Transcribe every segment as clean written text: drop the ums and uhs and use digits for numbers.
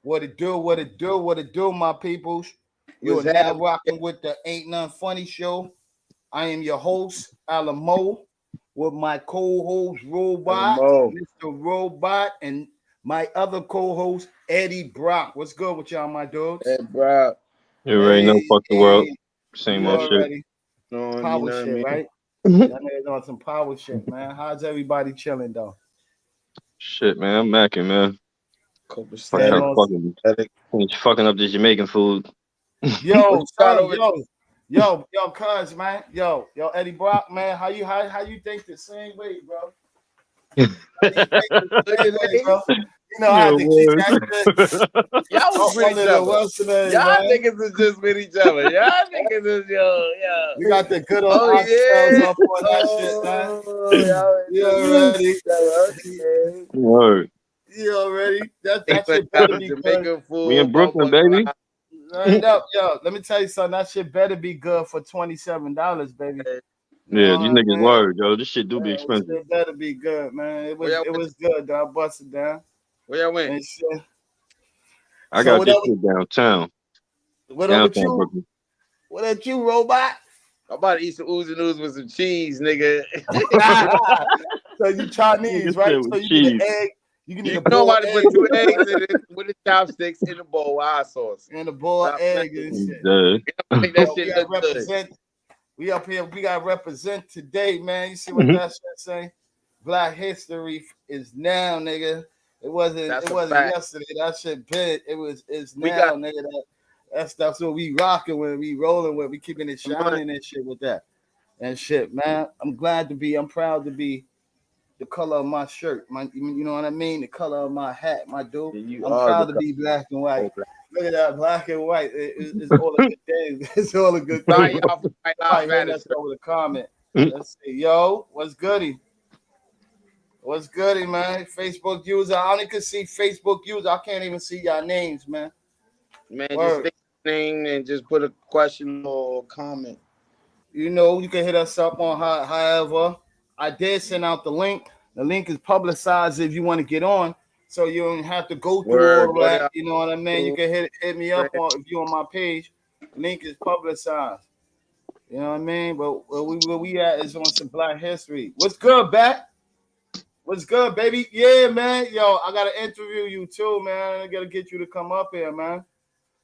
What it do, what it do, what it do, my peoples. You are What's now happening? rocking with the Ain't None Funny show. I am your host, Alamo, with my co-host, Robot, Mo. Mr. Robot, and my other co-host, Eddie Brock. What's good with y'all, my dudes? Hey, bro. You already know, Hey, fuck the world. hey, Same you old shit. already You power know what I shit, mean? right? Y'all niggas on some power shit, man. How's everybody chilling, though? Shit, man. I'm macking, man. Fuck Same how Copacetic. on. fucking up this Jamaican food. What Yo, you got son, over cuz, man, Eddie Brock, man, how you think the same way, bro? How you think the same way, there? bro? You know, I Yeah, had to keep word. that shit Y'all was up with under each the other. what's the name, Y'all man. niggas is just with each other. Y'all niggas is yo. We got the good old Oh oxtails yeah. up on that shit, man. Oh, y'all You just with already, each other. Okay. Word. you already. He That went shit out better to be good. Jamaican We in food, Brooklyn, Buffalo baby. Wild Right up, yo. Let me tell you something. That shit better be good for $27, baby. Wings. You know Yeah, what these I niggas mean? word, yo. This shit do be Man, expensive. it better be good, man. It Where was y'all it went? was good, though. I busted down Where y'all went? and shit. I So got this whatever, shit downtown. what up with Downtown you? Brooklyn. What at you, robot? I'm about to eat some ooze and ooze with some cheese, nigga. So you Chinese, Nigga right? said So with you need an cheese. egg. You can need You a know I'm boiled about to egg put 2 eggs in it with the chopsticks in the bowl with hot sauce. and a boiled Stop egg playing. and shit. Make that Yo, we shit got look good. represent. We up here. We got represent today, man. You see what Mhm. that shit say? Black history is now, nigga. It wasn't. It That's a wasn't fact. yesterday. That shit been. It was. It's We now, got nigga. That stuff's what we rocking with. We rolling with. We keeping it the money. shining and shit with that and shit, man. I'm glad to be. I'm proud to be the color of my shirt. You know what I mean? The color of my hat, my dude. You I'm are the proud to be black and white. couple. Look at that, black and white. It's all a good thing. It's all a good Sorry, thing. y'all, for White Lives Somebody hitting Matter us shirt. up with a comment. Let's see. Yo, what's goody? What's goody, man? Facebook user. I only can see Facebook user. I can't even see y'all names, man. Man, just Word. stick your name and just put a question or comment. You know, you can hit us up on however. I did send out the link. The link is publicized if you want to get on. So you don't have to go through Word. all Go that. down. You know what I mean? You can hit me up on if you on my page. Link is publicized. You know what I mean? But where we at is on some black history. What's good, Bat? What's good, baby? Yeah, man. Yo, I gotta interview you too, man. I gotta get you to come up here, man.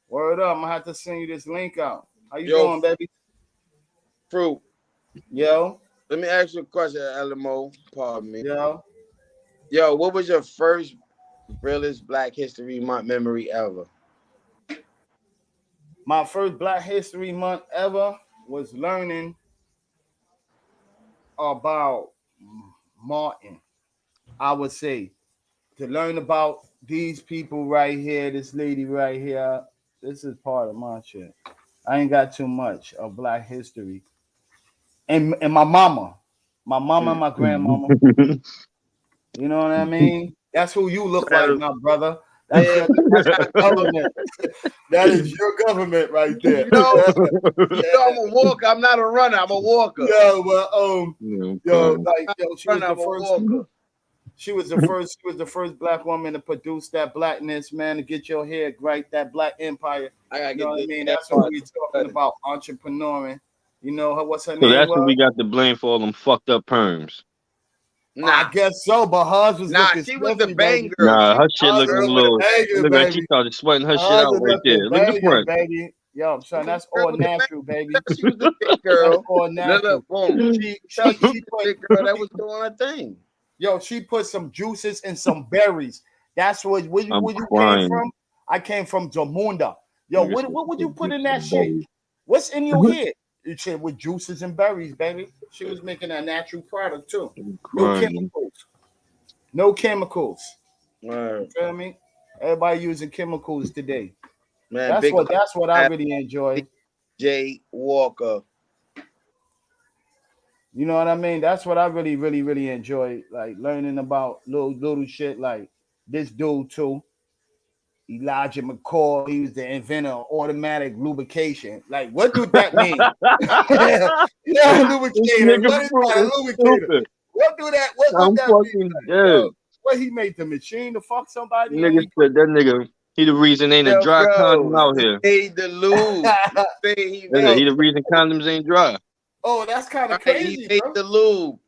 Word up. I'm gonna have to send you this link out. How you Yo, doing, baby? Fruit. Yo, Let me ask you a question, LMO. Pardon me. yo. Yo, what was your first realest Black History Month memory ever? My first Black History Month ever was learning about Martin. I would say to learn about these people right here, this lady right here. This is part of my shit. I ain't got too much of Black history. And my mama and my grandmama. You know what I mean? That's who you look like, my brother. That's Yeah, your government. That is your government right there. you know, I'm a walker. I'm not a runner. I'm a walker. Yo, well, I'm yo, a runner. I'm a walker. She was the first black woman to produce that blackness, man, to get your head right, that black empire. I gotta You know get what I this mean? that That's what part. we talking about, entrepreneuring. You know what's her So name that's what was? we got to blame for all them fucked up perms. I Nah, guess so, but hers was nah. looking She was the slippy, bang baby. girl. Nah, She was her shit the Hers looking was a girl with looking a little. bang. banging, Look like she baby. started sweating her shit Hers out was right there. looking Look at the banging, front. baby. Yo, son, She was that's the girl all with the bang. natural, baby. She was the thick That's girl. all Look, natural. look, boom. She She she was she the put thick girl that was doing her thing. she put some juices and some berries. That's where I'm you came crying. from. I came from Jamunda. Yo, Nigga what would you put in that shit? said, What's in your head? You said with juices and berries, baby. She was making a natural product too. I'm No crying. chemicals. No chemicals. You Word. feel me? Everybody using chemicals today. Man, That's big what up that's what I really enjoy. J Walker. You know what I mean? That's what I really enjoy. Like learning about little shit like this dude too. Elijah McCall, he was the inventor of automatic lubrication. Like, what do that mean? Yeah, This lubricator. nigga What is fruit that? A is lubricator. stupid. What do that? What I'm that mean? fucking Like, dead. yo, what he made the machine to fuck somebody? Nigga And said that nigga. He the reason ain't a Yo, dry condom bro, out he here. made the lube. Say he He made. the reason condoms ain't dry. Oh, that's kind of Right, he crazy, made bro. the lube.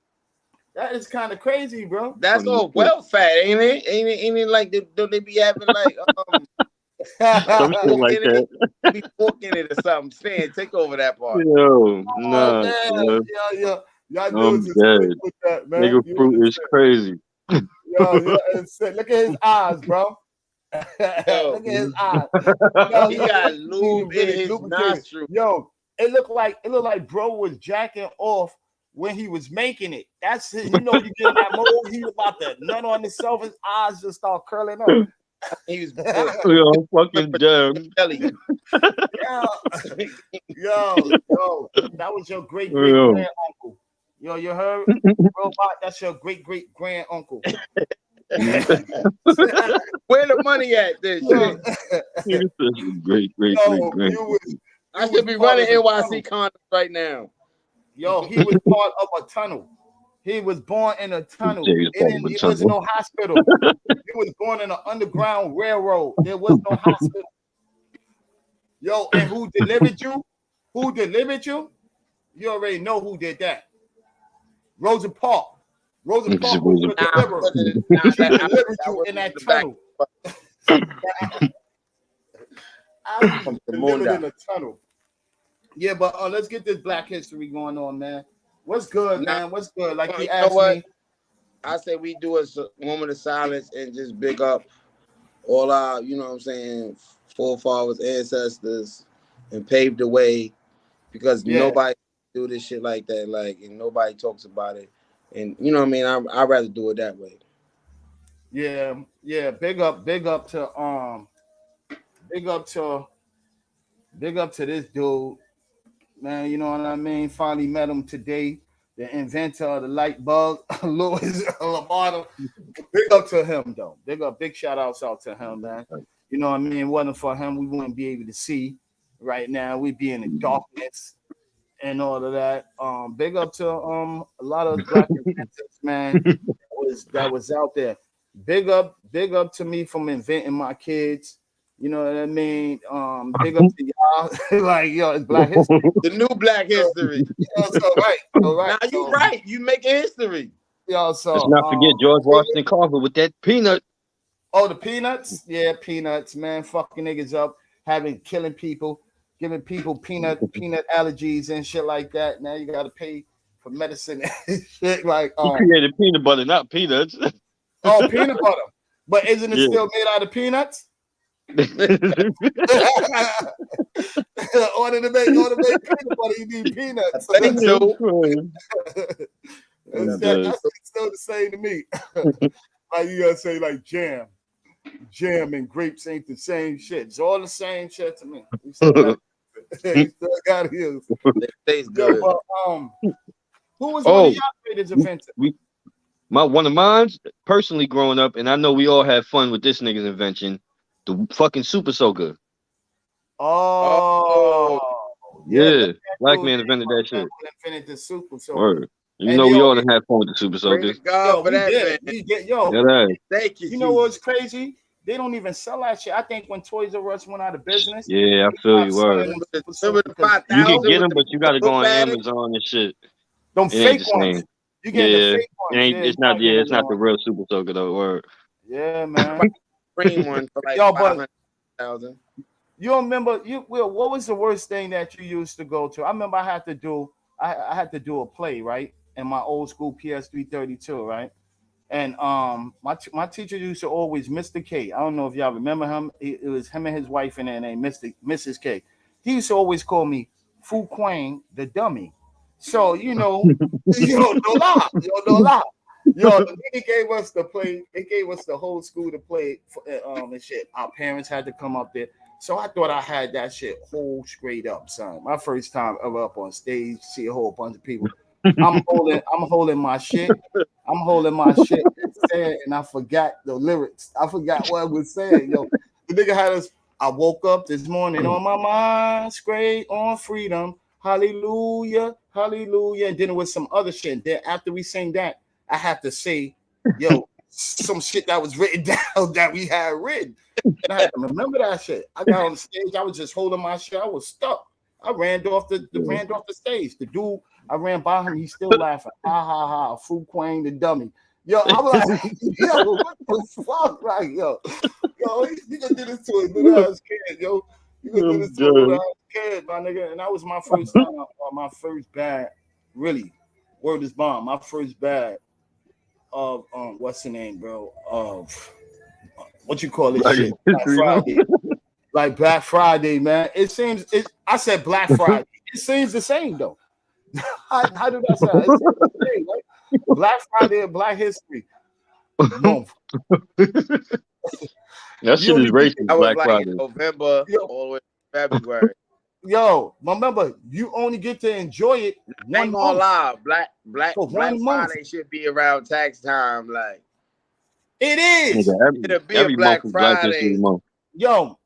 That is kind of crazy, bro. That's all well fat, ain't it? Ain't it like don't they be having like Some shit pork like in that. it? Be pork in it or something. Stan, take over that part. Yo, Oh nah, man, yo, y'all I'm dudes is quick dead. with that, man. Nigga You fruit is understand? crazy. Yo, look at his eyes, bro. Look Yo, at his eyes. Yo, he he got lube in really his lubricated. nostril. Yo, it looked like bro was jacking off when he was making it. That's it. You know, you get in that mode, he about to nut on himself, his eyes just start curling up. He was Yo, I'm fucking dead. belly. Yo, that was your great Yo. grand uncle. Yo, you heard? Robot, that's your great grand uncle. Where the money at? This shit. Great. I should be running NYC condoms right now. Yo, he was part of a tunnel. He was born in a tunnel. It wasn't no hospital. He was born in an underground railroad. There was no hospital. Yo, and who delivered you? Who delivered you? You already know who did that. Rosa Parks. Rosa Parks was your deliverer. She delivered you in that tunnel. I was delivered in a tunnel. Yeah, but let's get this Black History going on, man. What's good, man? What's good? Like he asked me. I say we do a moment of silence and just big up all our, you know what I'm saying, forefathers, ancestors, and pave the way, because nobody do this shit like that, like, and nobody talks about it, and you know what I mean. I'd rather do it that way. Yeah. Big up to this dude, man. You know what I mean? Finally met him today. The inventor of the light bulb, Louis Lombardo. Big up to him, though. Big shout outs out to him, man. You know what I mean? It wasn't for him, we wouldn't be able to see right now. We'd be in the darkness and all of that. Big up to a lot of Black inventors, man. That was out there. Big up to me from inventing my kids. You know what I mean? Big up to y'all. Like, yo, it's Black History. The new Black History. All right. Now you right. You making history. Yo, so let's not forget George Washington Carver with that peanut. Oh, the peanuts? Yeah, peanuts, man. Fucking niggas up, killing people, giving people peanut allergies and shit like that. Now you gotta pay for medicine and shit. Like, He created peanut butter, not peanuts. Oh, peanut butter. But isn't it still made out of peanuts? Order to make peanut butter, you need peanuts. I think so. That's still the same to me. Like you gotta say, like jam and grapes ain't the same shit. It's all the same shit to me. You still got to use. It tastes good. But, who was one of y'all greatest inventors? One of mine, personally growing up, and I know we all had fun with this nigga's invention, the fucking super soaker. Oh, yeah. Black man invented that shit. Invented the super soaker. Word. You know, we all done had fun with the super soaker. God for that, man. Thank you. You know what's crazy? They don't even sell that shit. I think when Toys R Us went out of business. Yeah, I feel you. Word. Remember the 5,000 you can get them, but you got to go on Amazon and shit. Them fake ones. You get the fake ones. It's not the real super soaker though. Word. Yeah, man. Green one for like 500,000. You remember Will? What was the worst thing that you used to go to? I remember I had to do a play, right, in my old school PS332, right, and my teacher used to always Mr. K. I don't know if y'all remember him. It was him and his wife and their name Mrs. K. He used to always call me Fu Quang the dummy. So no lie. Yo, the nigga gave us the play. It gave us the whole school to play and shit. Our parents had to come up there. So I thought I had that shit whole straight up, son. My first time ever up on stage, see a whole bunch of people. I'm holding my shit. And I forgot the lyrics. I forgot what I was saying. Yo, the nigga had us. I woke up this morning on my mind, straight on freedom. Hallelujah, hallelujah. And then it was some other shit. Then after we sang that, I had to say, yo, some shit that was written down that we had written. And I had to remember that shit. I got on the stage. I was just holding my shit. I was stuck. I ran off the stage. The dude, I ran by him. He's still laughing. Ha ha ha. Fu Quang the dummy. Yo, I'm like, yo, what the fuck? Like, yo, you gonna do this to a little ass kid, yo. You gonna do this to a little ass kid, my nigga. And that was my first time, my first bad, really. Word is bomb. My first bad of what's the name, bro? Of what you call this shit? Black Friday. Like Black Friday, man. It seems I said Black Friday. It seems the same though. How did I say? It seems the same, right? Black Friday and Black History Month. That shit is racist. I was Black like Friday. in November all the way to February. Yo, remember, you only get to enjoy it one month. Black Friday should be around tax time. Like it is. It'll be a Black Friday. Yo,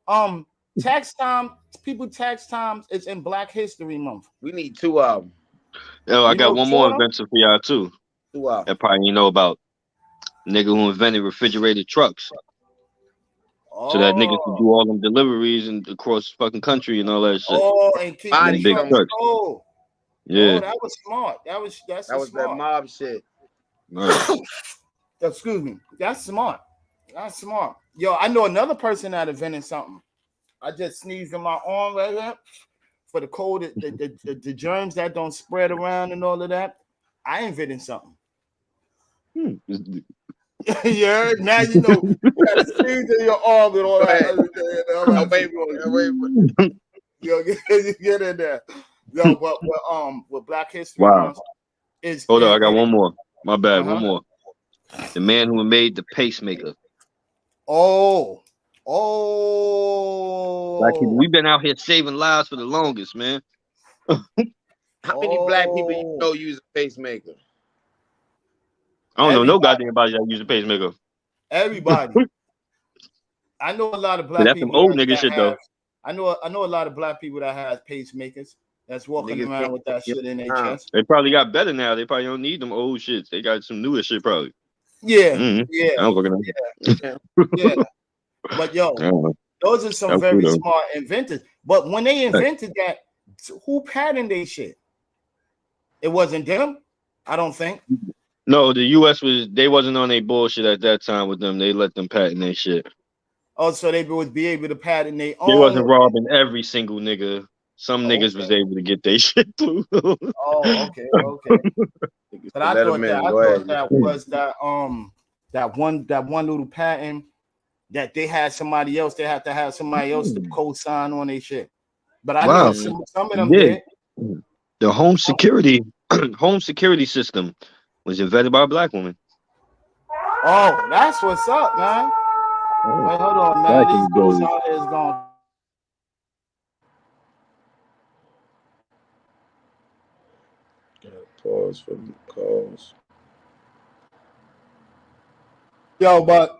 tax time. People tax times. It's in Black History Month. We need 2 of them. Yo, I got one more invention for y'all too. 2 of them. That probably you know about. Nigga who invented refrigerated trucks. So that niggas can do all them deliveries and across fucking country and all that shit. And keep big trucks. Yeah. That was smart. That was smart. That mob shit. Right. Excuse me. That's smart. That's smart. Yo, I know another person that invented something. I just sneezed in my arm right here for the cold, the germs that don't spread around and all of that. I invented something. Yeah, now you know you got a sneeze in your arm and all that. Wait. Yo, get in there. Yo, but with Black History Month is hold on, I got one more. My bad, one more. The man who made the pacemaker. Like we've been out here saving lives for the longest, man. How many black people you know use a pacemaker? I don't know no goddamn body that use a pacemaker. Everybody. I know a lot of black people. That's some old nigga shit though. I know a lot of black people that have pacemakers that's walking around with that shit in their chest. They probably got better now. They probably don't need them old shits. They got some newer shit probably. Yeah, yeah. I don't fucking know. Yeah. But yo, those are some very smart inventors. But when they invented that, who patented they shit? It wasn't them, I don't think. No, the U.S. wasn't on their bullshit at that time with them. They let them patent their shit. Oh, so they would be able to patent their own. They wasn't robbing every single nigga. Some niggas was able to get their shit too. Okay. But I thought that was that one little patent that they had somebody else. They had to have somebody else to co-sign on their shit. But I know some of them did. The home security system was invented by a black woman. Oh, that's what's up, man. Wait, hold on, man. These dudes out here is gone. Pause for the calls. Yo, but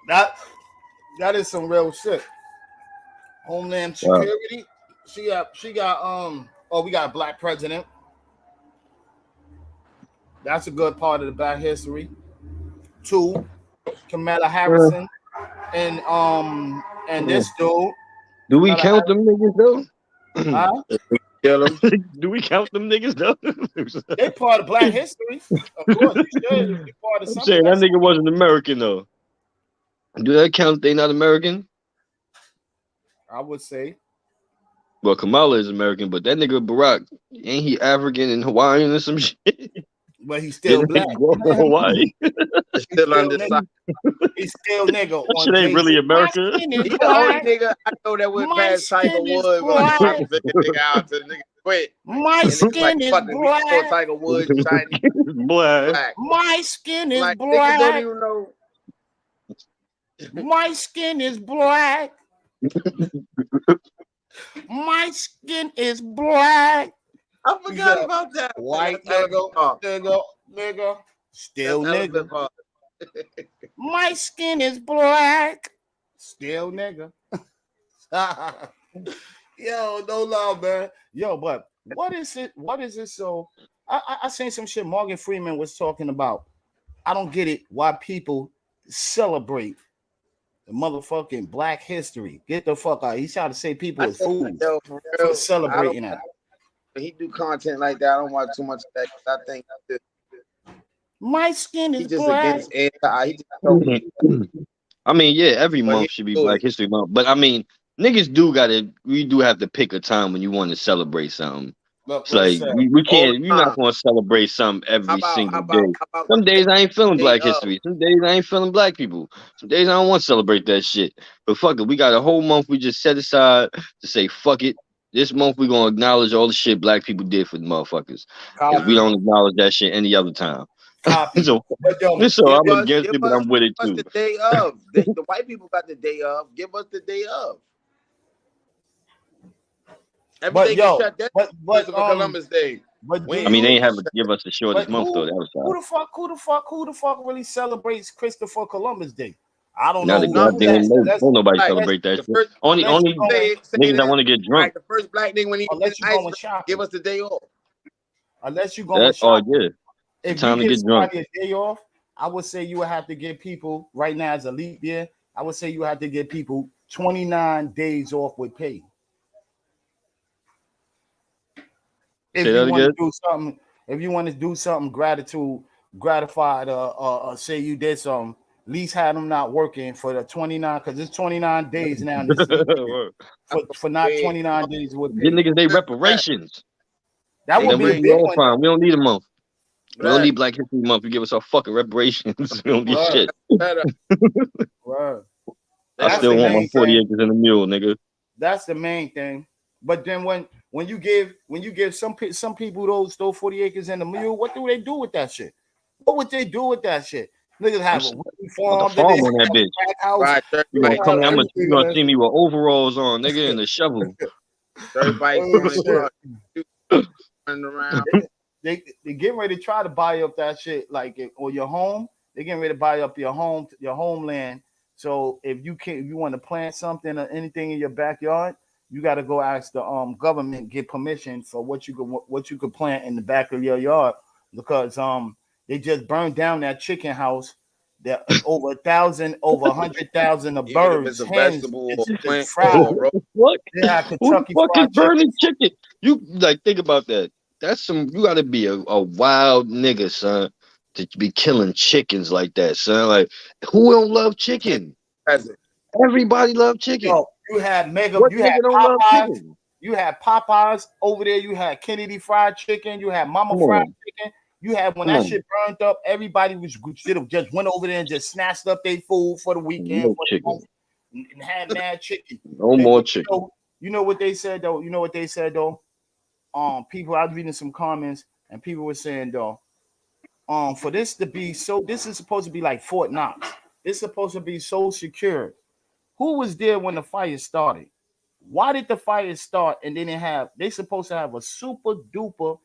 that is some real shit. Homeland Security. Wow. She got we got a black president. That's a good part of the Black history. 2, Kamala Harrison and this dude. Do we count them niggas though? Huh? Do we count them niggas though? They part of Black history. Of course, they should be part of something. I'm saying that nigga wasn't American though. Do that count? They not American? I would say. Well, Kamala is American, but that nigga Barack, ain't he African and Hawaiian or some shit? But he's still black. Hawaii. Still undecided. He's still nigga. That shit ain't really America. He's the only nigga I know that went past Tiger Woods when he dropped the nigga out to the nigga quit. My skin is black. Tiger Woods, Chinese black. My skin is black. Niggas don't even know. My skin is black. My skin is black. I forgot about that. White nigga, still nigga. My skin is black, still nigga. Yo, no love, man. Yo, but what is it? What is it? So I seen some shit Morgan Freeman was talking about. I don't get it why people celebrate the motherfucking Black History. Get the fuck out. He's trying to say people is fools for celebrating that. When he do content like that, I don't watch too much of that. I think my skin is black. I mean, yeah, every month should be Black History Month, but I mean, niggas we do have to pick a time when you want to celebrate something. It's like we can't. You're not gonna celebrate something every single day. Some days I ain't feeling Black History. Some days I ain't feeling Black people. Some days I don't want to celebrate that shit. But fuck it, we got a whole month we just set aside to say fuck it. This month we gonna acknowledge all the shit Black people did for the motherfuckers, because we don't acknowledge that shit any other time. So I'm against it, but I'm with it too. The day of the white people got the day of. Give us the day of. Everything shut down for Columbus Day. But I mean, they ain't have to give us the shortest month though. That was who the fuck really celebrates Christopher Columbus Day? I don't know. Don't nobody celebrate that shit. Only niggas that want to get drunk. Like the first Black nigga when he give us the day off. Unless you going shopping. Oh yeah. If time you to get drunk. A day off, I would say you would have to give people right now as a leap year. I would say you have to give people 29 days off with pay. If you want to do something, gratified, say you did something, at least have them not working for the 29, because it's 29 days now for not 29 days with pay. Get niggas they reparations. That would be a big one. Fine. We don't need a month. We don't need Black History Month. You give us our fucking reparations. We don't need shit. I still want my 40 acres and a mule, nigga. That's the main thing. But then when you give some people those 40 acres and a mule, what do they do with that shit? What would they do with that shit? Niggas have a farm on that bitch. Right, you gonna see me with overalls on, nigga, and a shovel. Everybody running around. They getting ready to try to buy up that shit, like or your home. They getting ready to buy up your homeland. So if you want to plant something or anything in your backyard, you got to go ask the government, get permission for what you could plant in the back of your yard, because they just burned down that chicken house. That over 100,000 of birds, hens, plant, what? Yeah, Kentucky Who the fuck is burning chicken? You think about that. That's you gotta be a wild nigga, son, to be killing chickens like that, son. Like, who don't love chicken? Everybody love chicken. Yo, you had Popeyes. You had Popeyes over there. You had Kennedy Fried Chicken. You had Mama Fried Chicken. You had when that shit burned up, everybody just went over there and just snatched up their food for the weekend and had mad chicken. No more chicken. You know what they said though? People, I was reading some comments and people were saying though, for this to be this is supposed to be like Fort Knox. It's supposed to be so secure. Who was there when the fire started? Why did the fire start? And then they supposed to have a super duper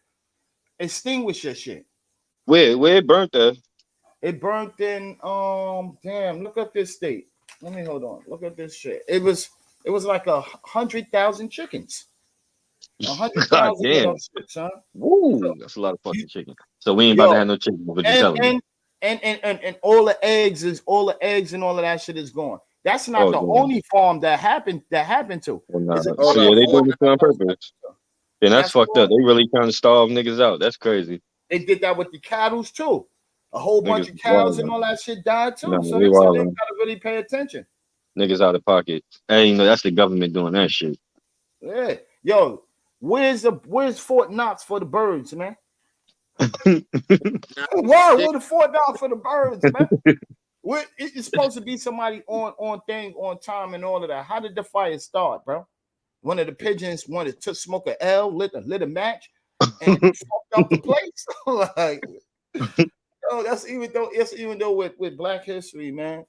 extinguisher shit. Where it burnt at? It burnt in damn, look at this state. Let me hold on. Look at this shit. It was like 100,000 chickens. 100,000 son. Woo, that's a lot of fucking chicken. So we ain't about to have no chicken, but you're telling me. And all the eggs and all of that shit is gone. That's not the only farm that happened to. Well, nah. Yeah, they doing this on purpose. And that's fucked up. They really trying to starve niggas out. That's crazy. They did that with the cattle too. A whole bunch of cows and all that shit died too. So they gotta really pay attention. Niggas out of pocket. Hey, that's the government doing that shit. Yeah. Yo, where's Fort Knox for the birds, man? Where's the Fort Knox for the birds, man? It's supposed to be somebody on time and all of that. How did the fire start, bro? One of the pigeons wanted to smoke a L, lit a match, and fucked up the place. Like, yo, that's even though with Black History, man.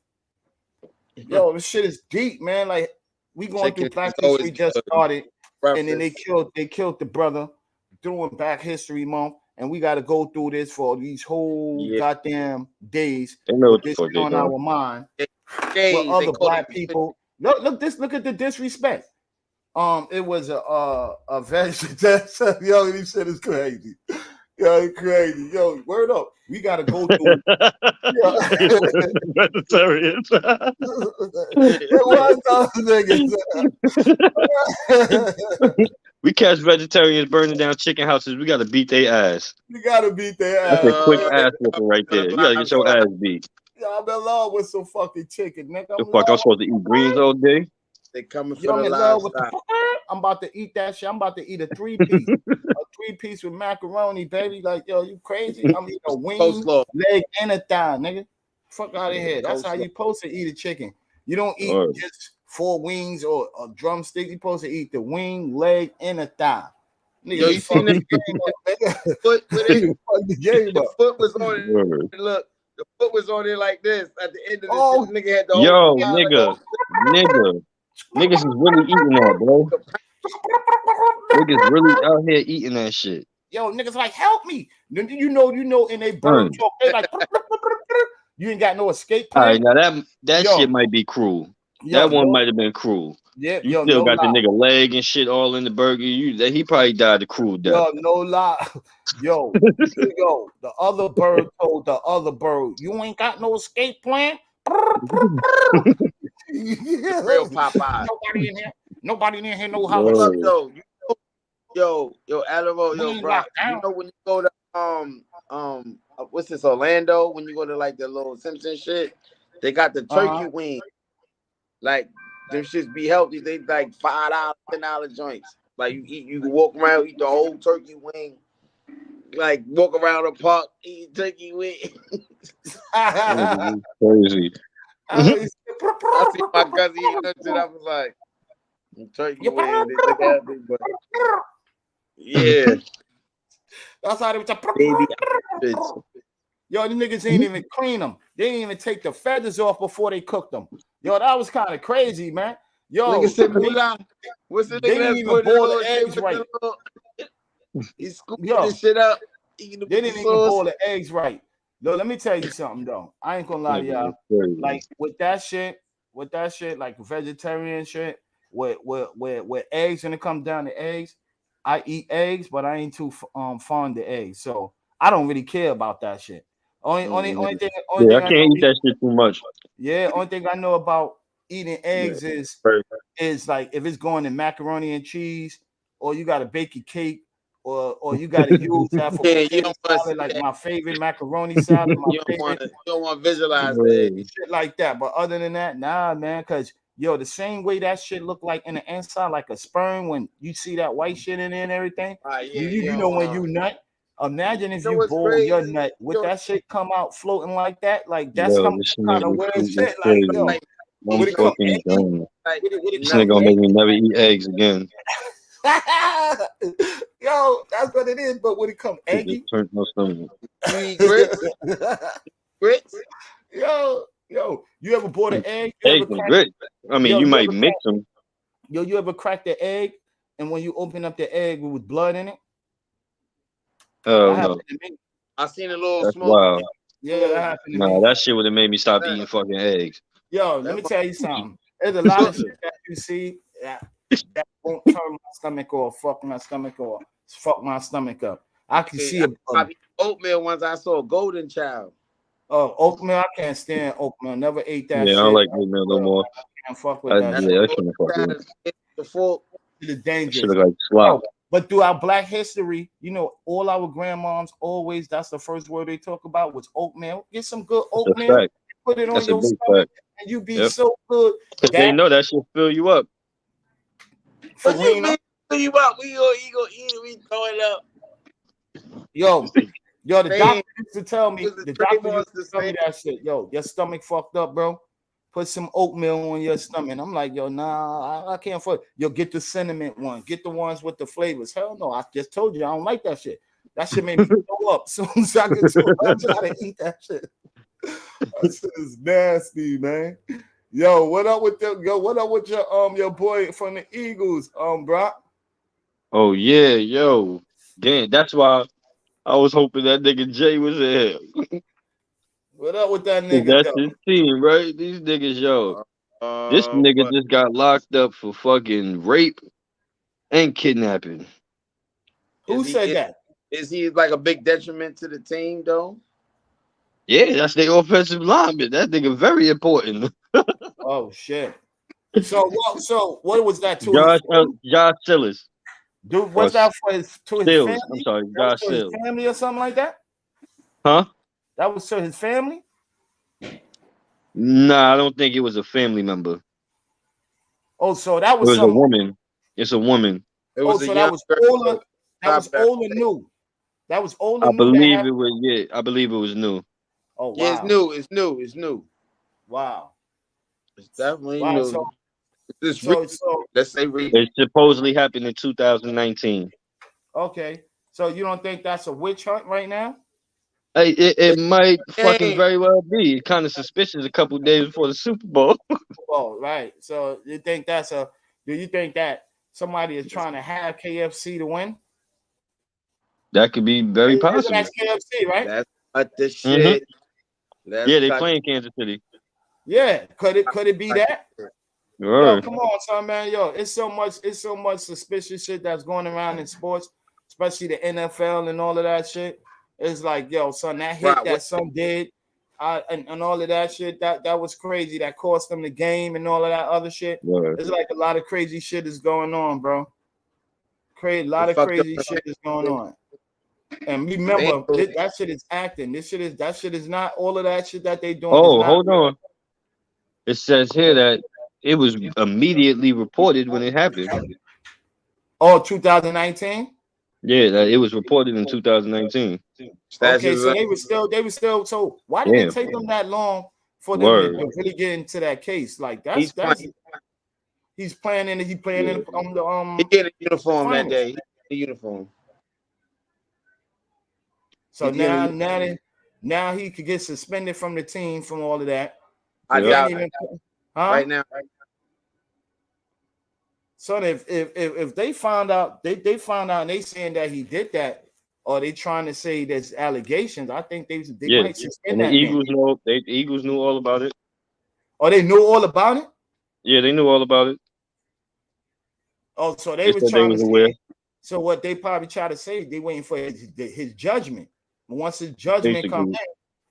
Yo, this shit is deep, man. Like, we going through Black History just started, and then they killed the brother during Black History Month, and we got to go through this for these whole goddamn days. This on our mind. For other Black people, look at the disrespect. It was a vegetarian. Yo, this shit is crazy. Yo, crazy. Yo, word up. We gotta go through. Vegetarians. It was those niggas. We catch vegetarians burning down chicken houses. We gotta beat their ass. You gotta beat their ass. That's a quick ass whooping right there. You gotta get your ass beat. Yo, I'm in love with some fucking chicken, nigga. The fuck, I'm supposed to eat greens all day? They coming for the livestock. I'm about to eat that shit. I'm about to eat a 3-piece. A 3-piece with macaroni, baby. Like, yo, you crazy? I'm eating a wing, leg, and a thigh, nigga. Fuck out of here. That's how you supposed to eat a chicken. You don't eat just 4 wings or a drumstick. You supposed to eat the wing, leg, and a thigh. Nigga, yo, you seen the foot with it? The foot was on it. Look, the foot was on it like this at the end of the shit. Nigga had the whole niggas is really eating that, bro. Niggas really out here eating that shit. Yo, niggas like, help me. You know, in a bird talk, they like, you ain't got no escape plan. All right, now that shit might be cruel. That one might have been cruel. Yeah, you still got the nigga leg and shit all in the burger. He probably died a cruel death. Yo, no lie. Yo, the other bird told the other bird, you ain't got no escape plan. Real Popeye. Nobody in here know how to Yo, Alamo, yo, bro. You know when you go to what's this, Orlando? When you go to like the little Simpson shit, they got the turkey wing. Like them shits be healthy. They like $5, $10 joints. Like you can walk around, eat the whole turkey wing. Like walk around the park, eat turkey wing. Crazy. I see my cousin eating that shit. I was like, turkey wing. They look at me, but yeah. That's how they was baby. Yo, the niggas ain't even clean them. They didn't even take the feathers off before they cooked them. Yo, that was kind of crazy, man. Yo, what's the nigga they didn't even boil the eggs right. He's scooping this shit up. They didn't even boil the eggs right. Yo, let me tell you something though. I ain't gonna lie to y'all. Like with that shit, like vegetarian shit, with eggs, when it comes down to eggs, I eat eggs, but I ain't too fond of eggs, so I don't really care about that shit. Only thing I can't eat that shit too much. Yeah, only thing I know about eating eggs is like if it's going in macaroni and cheese, or you got to bake a cake, or you got to use that for salad, like my favorite macaroni salad. You don't want to visualize shit like that. But other than that, nah, man, because yo, the same way that shit look like in the inside, like a sperm, when you see that white shit in there and everything, you know when you nut. Imagine if you boil your nut with that shit come out floating like that. Like that's some kind of weird shit. Like, yo, I'm fucking done. This nigga gonna make me never eat eggs again. Yo, that's what it is. But when it come eggy, turn my stomach. Grits. Yo, you ever bought an egg? Eggs and grits. I mean, you might mix them. Yo, you ever crack the egg, and when you open up the egg with blood in it? Oh no! I seen a little That's smoke. wild. Yeah, that happened to me. Nah, that shit would have made me stop eating fucking eggs. Yo, let me tell you something. There's a lot of shit that you see that won't turn my stomach off, fuck my stomach off, fuck my stomach up. I can see oatmeal ones. I saw a golden child. Oh, oatmeal! I can't stand oatmeal. Never ate that. Yeah, shit. I don't like oatmeal no more. I can't fuck with that. Yeah, I shouldn't fuck with it. The full. It is dangerous. Should look like slop. But throughout Black history, you know, all our grandmoms always, that's the first word they talk about was oatmeal. Get some good oatmeal, put it on your stomach, and you be so good. They know that shit fill you up. Fill you up. We gonna eat it. We throw it up. Yo, the doctor used to tell me, that shit. Yo, your stomach fucked up, bro. Put some oatmeal on your stomach. I'm like, yo, nah, I can't fuck. Yo, get the cinnamon one. Get the ones with the flavors. Hell no, I just told you I don't like that shit. That shit made me throw up. As soon as I get to it, I try to eat that shit. That shit is nasty, man. Yo, what up with your boy from the Eagles, Brock? Oh yeah, yo. Damn, that's why I was hoping that nigga Jay was in here. What up with that nigga? That's his team, right? These niggas, yo. This nigga just got locked up for fucking rape and kidnapping. Who said that? Is he like a big detriment to the team though? Yeah, that's their offensive lineman. That nigga very important. Oh shit. So what was that to his Josh Sillis. Dude, what's that for to his family? I'm sorry, That Josh was to his Sills. family or something like that? Huh? That was to his family? Nah, I don't think it was a family member. Oh, so that was a woman. It's a woman. It was that was older. That was old and new. That was old and new. I believe it was. Yeah, I believe it was new. Oh wow. Yeah, it's new. Wow. It's definitely new. So let's say it supposedly happened in 2019. Okay. So you don't think that's a witch hunt right now? Hey, it might fucking very well be. It's kind of suspicious a couple days before the Super Bowl. Oh, right. So you think do you think that somebody is trying to have KFC to win? That could be very possible. That's KFC, right? That's what the shit. Yeah, they play in Kansas City. Yeah, could it be that? Yo, come on, son, man. Yo, it's so much suspicious shit that's going around in sports, especially the NFL and all of that shit. It's like, yo, son, that hit that son did, and all of that shit, that was crazy. That cost them the game and all of that other shit. It's like a lot of crazy shit is going on, bro. A lot of crazy shit is going on. And remember, that shit is acting. That shit is not all of that shit that they doing. Oh, hold on. It says here that it was immediately reported when it happened. Oh, 2019? Yeah, that it was reported in 2019. Okay, so they were still. So why did it take them that long for them to really get into that case? Like he's playing in the he get a uniform that day. The uniform. So now he could get suspended from the team from all of that. I doubt it. Right now. So if they found out, they found out and they saying that he did that, or they trying to say there's allegations, I think they might suspend that. The Eagles knew all about it. Oh, they knew all about it? Yeah, they knew all about it. Oh, so they were trying to say. So what they probably try to say, they waiting for his judgment. Once his judgment comes in,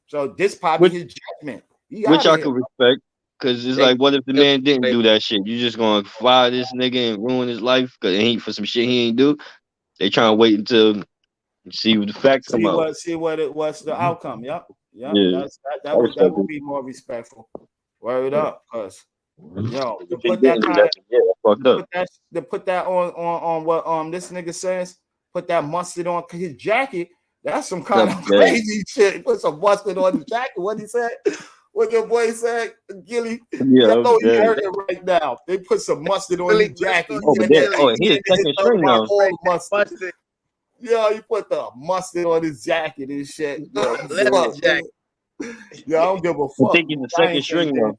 so this probably his judgment. Which I could respect, because it's like, what if the man didn't do that shit? You just gonna fire this nigga and ruin his life because he for some shit he ain't do? They trying to wait until see what the facts come out. What's the outcome? Yep. Yeah. That would be more respectful. Word up, cuz yo, to put that on what this nigga says, put that mustard on his jacket. That's some kind of crazy shit. Put some mustard on his jacket. What he said? What your boy said, Gilly? Yeah, I know you heard it right now. They put some mustard on his jacket. He is second string now. Mustard. Yeah, he put the mustard on his jacket and shit. Yo, I don't give a fuck. I think he's the second string now.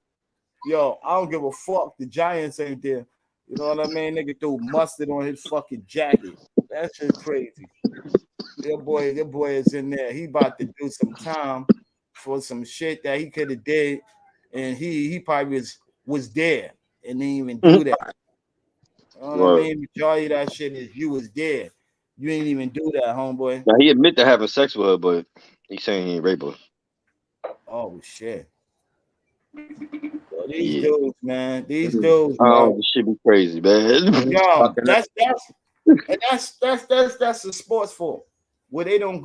Yo, I don't give a fuck. The Giants ain't there. You know what I mean? Nigga threw mustard on his fucking jacket. That shit crazy. Your boy is in there. He about to do some time for some shit that he could have did, and he probably was there and didn't even do that. You know what I mean? Majority of that shit is you was there. You ain't even do that, homeboy. Now he admit to having sex with her, but he's saying he ain't rape her. Oh shit. Yo, these dudes, man. These dudes. Oh, this shit be crazy, man. Yo, that's the sports fault. Where they don't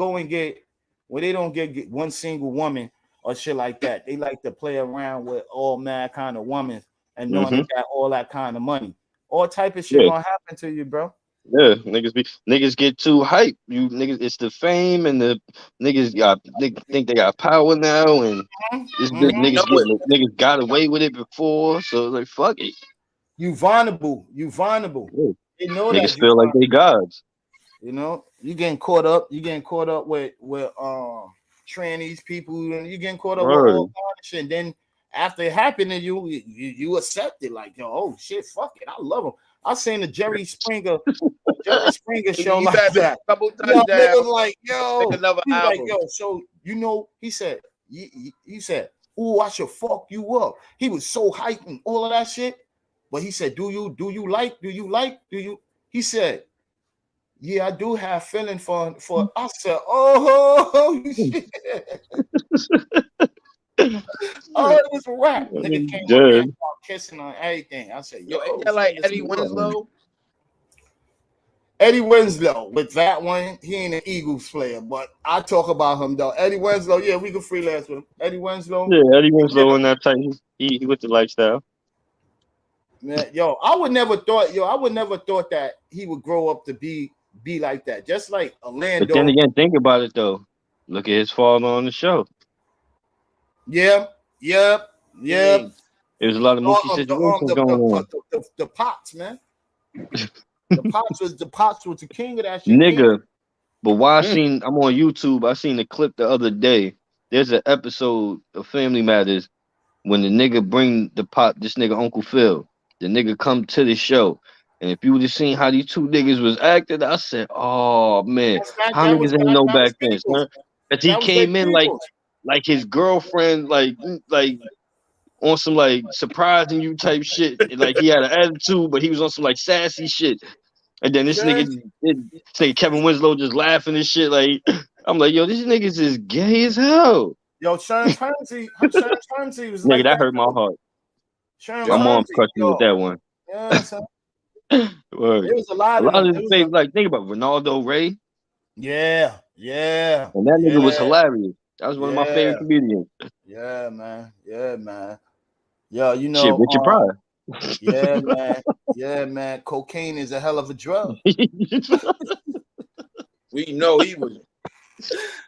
get one single woman or shit like that. They like to play around with all mad kind of women and knowing they got all that kind of money. All type of shit gonna happen to you, bro. Yeah, niggas get too hype. You niggas, it's the fame and the niggas think they got power now, and niggas got away with it before, so like fuck it. You vulnerable. Yeah. You know niggas that feel like they gods. You know, you getting caught up with trannies people, and you getting caught up with all kind of shit. And then after it happened to you accept it, like, yo, oh shit, fuck it, I love him. I seen the Jerry Springer show like that. Couple times niggas like, yo, like, yo, so you know, he said, "Ooh, I should fuck you up." He was so hyped and all of that shit, but he said, "Do you like? He said, yeah, I do have feeling for. I said, oh shit. Oh, it was a rap. Nigga came up there and started kissing on everything. I said, yo, ain't that like Eddie Winslow? Eddie Winslow, with that one, he ain't an Eagles player, but I talk about him though. Eddie Winslow, yeah, we can freelance with him. Eddie Winslow. Yeah, Eddie Winslow in that type. He with the lifestyle. Man, I would never thought that he would grow up to be like that. Just like Orlando. But then again, think about it though. Look at his father on the show. Yeah. There's a lot of Mookie situations going on. The Pops, man. The Pops was the king of that shit. Nigga. But why I'm on YouTube, I seen the clip the other day. There's an episode of Family Matters when the nigga bring the Pop, this nigga Uncle Phil. The nigga come to the show. And if you would have seen how these two niggas was acting, I said, oh man, how niggas ain't know back then, son? But he came in like his girlfriend, like on some like surprising you type shit. Like he had an attitude, but he was on some like sassy shit. And then this nigga Kevin Winslow just laughing and shit. Like I'm like, yo, these niggas is gay as hell. Yo, Sean Turnsley was nigga, like that hurt my heart. My mom crushed me with that one. Yeah, son. It was a lot of his face. Like think about Ronaldo Ray. Yeah. And that nigga was hilarious. That was one of my favorite comedians. Yeah, man. Yo, you know, shit, Richard Pryor. Yeah, man. Cocaine is a hell of a drug. We know he was.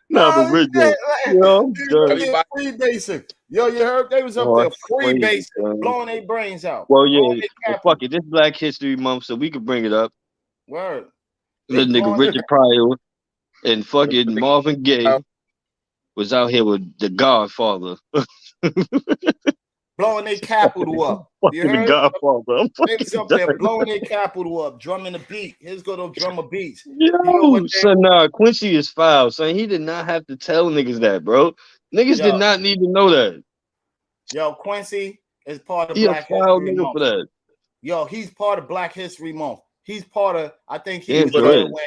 But Richard, free basic. Yo, you heard they was up there free basic, blowing their brains out. Well, yeah, fuck it. This Black History Month, so we can bring it up. Word. The nigga Richard Pryor and fucking Marvin Gaye was out here with the Godfather. Blowing their capital up. You heard? The Godfather. They was up there blowing their capital up, drumming the beat. Here's go those drummer beats. Yo, son, Quincy is foul, son. He did not have to tell niggas that, bro. Niggas did not need to know that. Yo, Quincy is part of Black History Month. For that. Yo, he's part of Black History Month. He's part of. I think he was there when.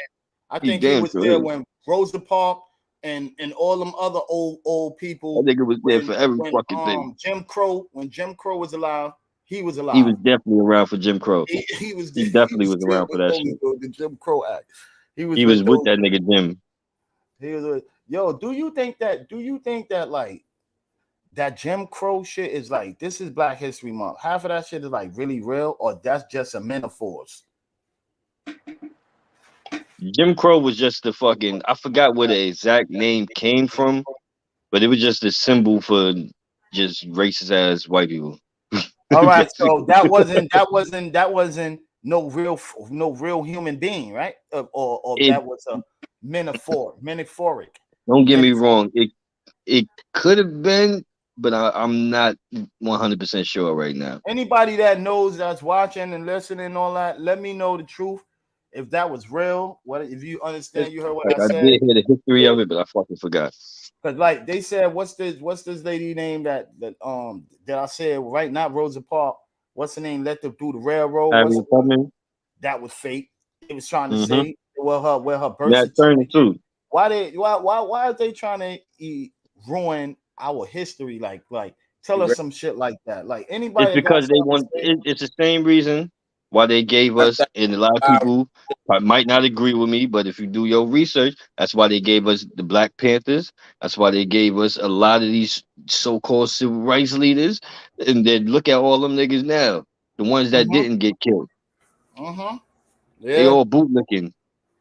I think he was there when Rosa Parks and all them other old people. I think it was there for every fucking thing. Jim Crow, when Jim Crow was alive, he was alive. He was definitely around for Jim Crow. He definitely was around for that shit. The Jim Crow Act. He was with that nigga Jim. He was yo. Do you think that like that Jim Crow shit is like this is Black History Month? Half of that shit is like really real, or that's just a metaphors? Jim Crow was just the fucking, I forgot where the exact name came from, but it was just a symbol for just racist ass white people. All right, so that wasn't no real human being, right? Or that was a metaphoric. Don't get me wrong, it could have been, but I'm not 100% sure right now. Anybody that knows, that's watching and listening and all that, let me know the truth. If that was real, what if you understand? You heard what I said. I did hear the history of it, but I fucking forgot. Cause like they said, what's this lady name that I said right? Not Rosa Parks. What's the name? Let them do the railroad. That was fake. It was trying to say where her birth. That turned too. Why are they trying to ruin our history? Like tell us some shit like that. Like anybody. It's because they want. It's the same reason why they gave us, and a lot of people might not agree with me, but if you do your research, that's why they gave us the Black Panthers. That's why they gave us a lot of these so-called civil rights leaders. And then look at all them niggas now, the ones that didn't get killed. Yeah. They all bootlicking.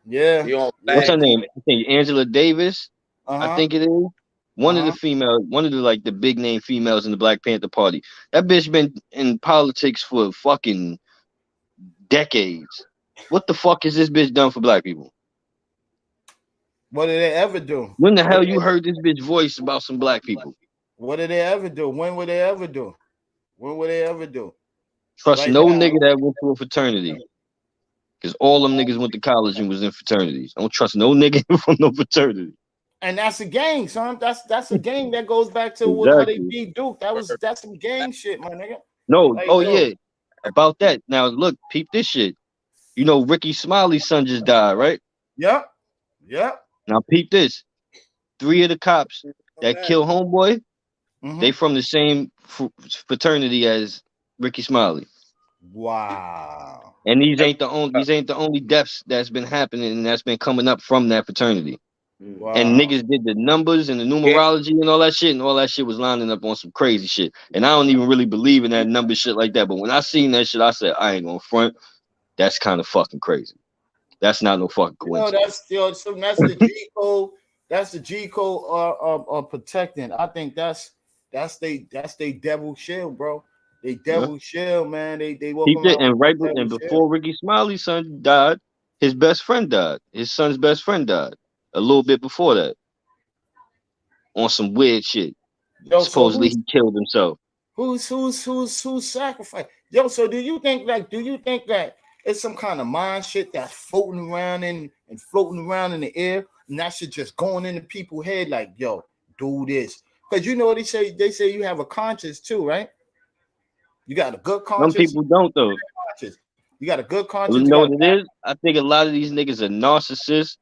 Yeah. What's her name? I think Angela Davis. I think it is. One of the big name females in the Black Panther Party. That bitch been in politics for fucking decades. What the fuck has this bitch done for black people? What did they ever do? When the hell you heard this bitch voice about some black people? What did they ever do? When would they ever do? Trust no nigga that went to a fraternity. Because all them niggas went to college and was in fraternities. Don't trust no nigga from no fraternity. And that's a gang, son. That's a gang that goes back to how they beat Duke. That's some gang shit, my nigga. No, yeah. About that. Now look, peep this shit. You know Ricky Smiley's son just died, right? Yep. Yep. Now peep this. 3 of the cops that kill homeboy, they from the same fraternity as Ricky Smiley. Wow. And these ain't the only deaths that's been happening and that's been coming up from that fraternity. Wow. And niggas did the numbers and the numerology and all that shit was lining up on some crazy shit. And I don't even really believe in that number shit like that. But when I seen that shit, I said, I ain't gonna front. That's kind of fucking crazy. That's not no fucking coincidence. So that's the G code. That's the G code of protecting. I think that's they devil shield, bro. They devil shield, man. They walk around and before Ricky Smiley's son died, his best friend died. His son's best friend died a little bit before that on some weird shit. Yo, supposedly he killed himself. Who's sacrificed? Yo, so do you think that it's some kind of mind shit that's floating around and floating around in the air, and that shit just going into people's head like, yo, do this? Because you know what they say you have a conscience too, right? You got a good conscience. Some people don't though. You got a good conscience. You know what it is? I think a lot of these niggas are narcissists,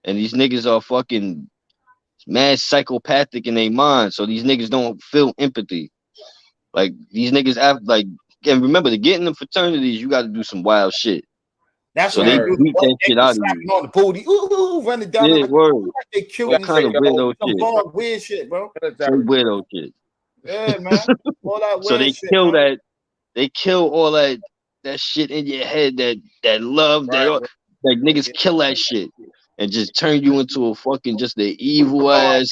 and these niggas are fucking mad psychopathic in their mind. So these niggas don't feel empathy. Like these niggas have like, and remember to get in the fraternities, you got to do some wild shit. That's so what they beat that shit out of you. On the booty, running down. Yeah, word. Like they killed that kind of weirdo shit. Weird shit, bro. Weirdo shit. Yeah, man. All that weird so they shit, kill man. that. They kill all that shit in your head. That love. Right. Like niggas kill that shit and just turn you into a fucking just the evil ass,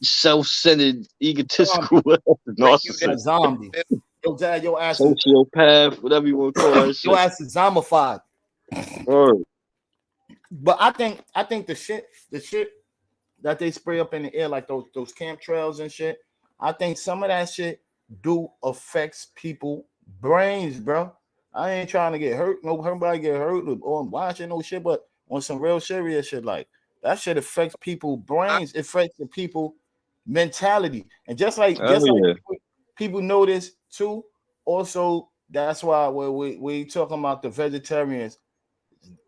self-centered, egotistical narcissist. Zombie. Your ass sociopath, whatever you want to call that shit. Your ass is zombified. But I think the shit that they spray up in the air, like those chemtrails and shit, I think some of that shit do affects people brains, bro. I ain't trying to get hurt. Nobody get hurt or watching no shit, but on some real serious shit, like that shit affects people brains, it affects the people mentality. And just like people know this too. Also, that's why we talking about the vegetarians.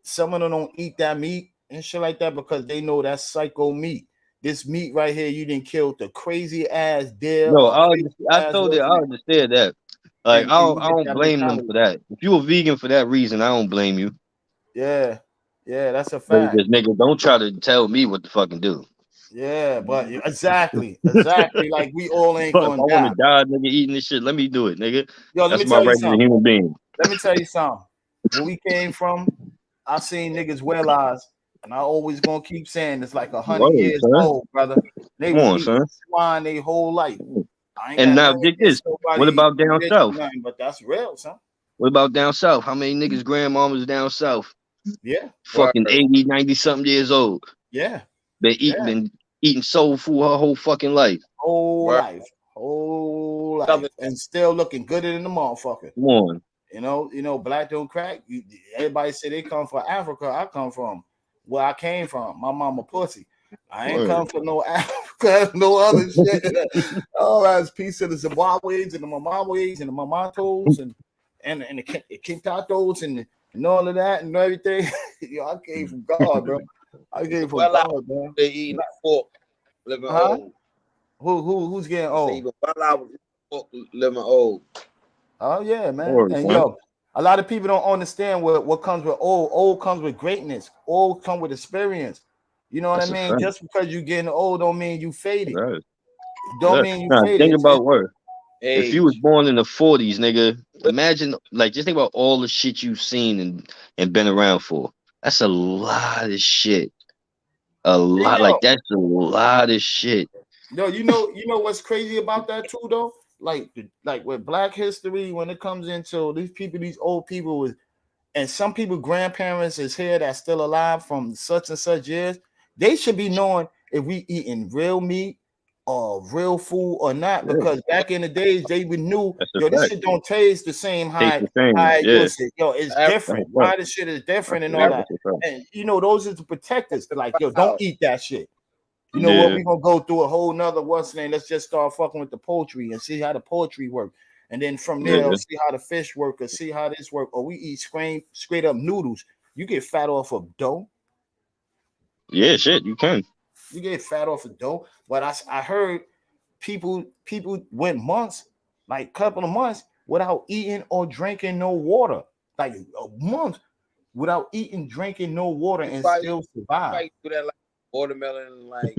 Some of them don't eat that meat and shit like that because they know that's psycho meat. This meat right here, you didn't kill the crazy ass deer. No, I told you I understand that. Like I don't blame them for that. If you a vegan for that reason, I don't blame you. Yeah, that's a fact. Because nigga, don't try to tell me what to fucking do. Yeah, but exactly. Like we all ain't gonna die. I want to die, nigga, eating this shit. Let me do it, nigga. Yo, that's my regular human being. Let me tell you something. Where we came from, I seen niggas realize, and I always gonna keep saying it's like 100 years old, brother. They was eating swine their whole life. And now dig this. What about down south? But that's real, son. What about down south? How many niggas grandmamas down south? Yeah. Fucking 80, 90 something years old. Yeah. Been eating soul food her whole fucking life. Whole life. And still looking gooder than the motherfucker. Come on. You know, black don't crack. Everybody say they come from Africa. I come from where I came from. My mama pussy. I ain't come from no Africa, no other shit. Oh, that's piece of the Zimbabweans and the Mamaways and the Mamatos and the Kintatos and all of that and everything. Yo, I came from God, bro. I came from God, bro. They eating pork, living old. Who's getting old? Even while I was pork, living old. Oh yeah, man. And yo, a lot of people don't understand what comes with old. Old comes with greatness. Old comes with experience. You know what I mean? Just because you're getting old don't mean you faded. Right. Don't mean you faded. Think about what. If you was born in the 40s, nigga, imagine, like, just think about all the shit you've seen and been around for. That's a lot of shit. Like that's a lot of shit. No, you know what's crazy about that too, though? Like with Black history, when it comes into these old people and some people grandparents is here that's still alive from such and such years, they should be knowing if we eating real meat or real food or not, because back in the days they would knew this shit don't taste the same. It's different. Why this shit is different and all that. And those are the protectors. Like, don't eat that shit. You know what? We're gonna go through a whole nother let's just start fucking with the poultry and see how the poultry work. And then from there, see how the fish work or see how this work. Or we eat straight up noodles. You get fat off of dough. Yeah, shit, you can. You get fat off of dope. But I heard people went months, like couple of months, without eating or drinking no water. Like a month without eating, drinking no water and still survive. Do that like watermelon, like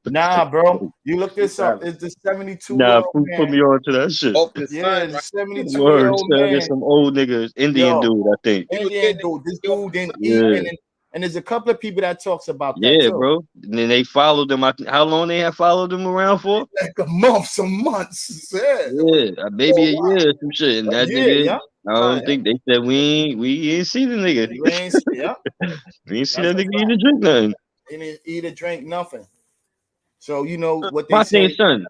Nah, bro. You look this up. It's the 72-year-old man. Put me on to that shit. Off the sun, the right? 72-year-old man. There's some old niggas, Indian dude, I think. Indian dude. This dude didn't eat, and there's a couple of people that talks about that too. Bro. And then they followed them. How long they have followed them around for? Like a month, some months. Maybe a year, some shit. And that nigga, I don't think they said we ain't see the nigga. We ain't see that nigga eat or drink nothing. He didn't eat or drink nothing. So you know what they My say. thing, son,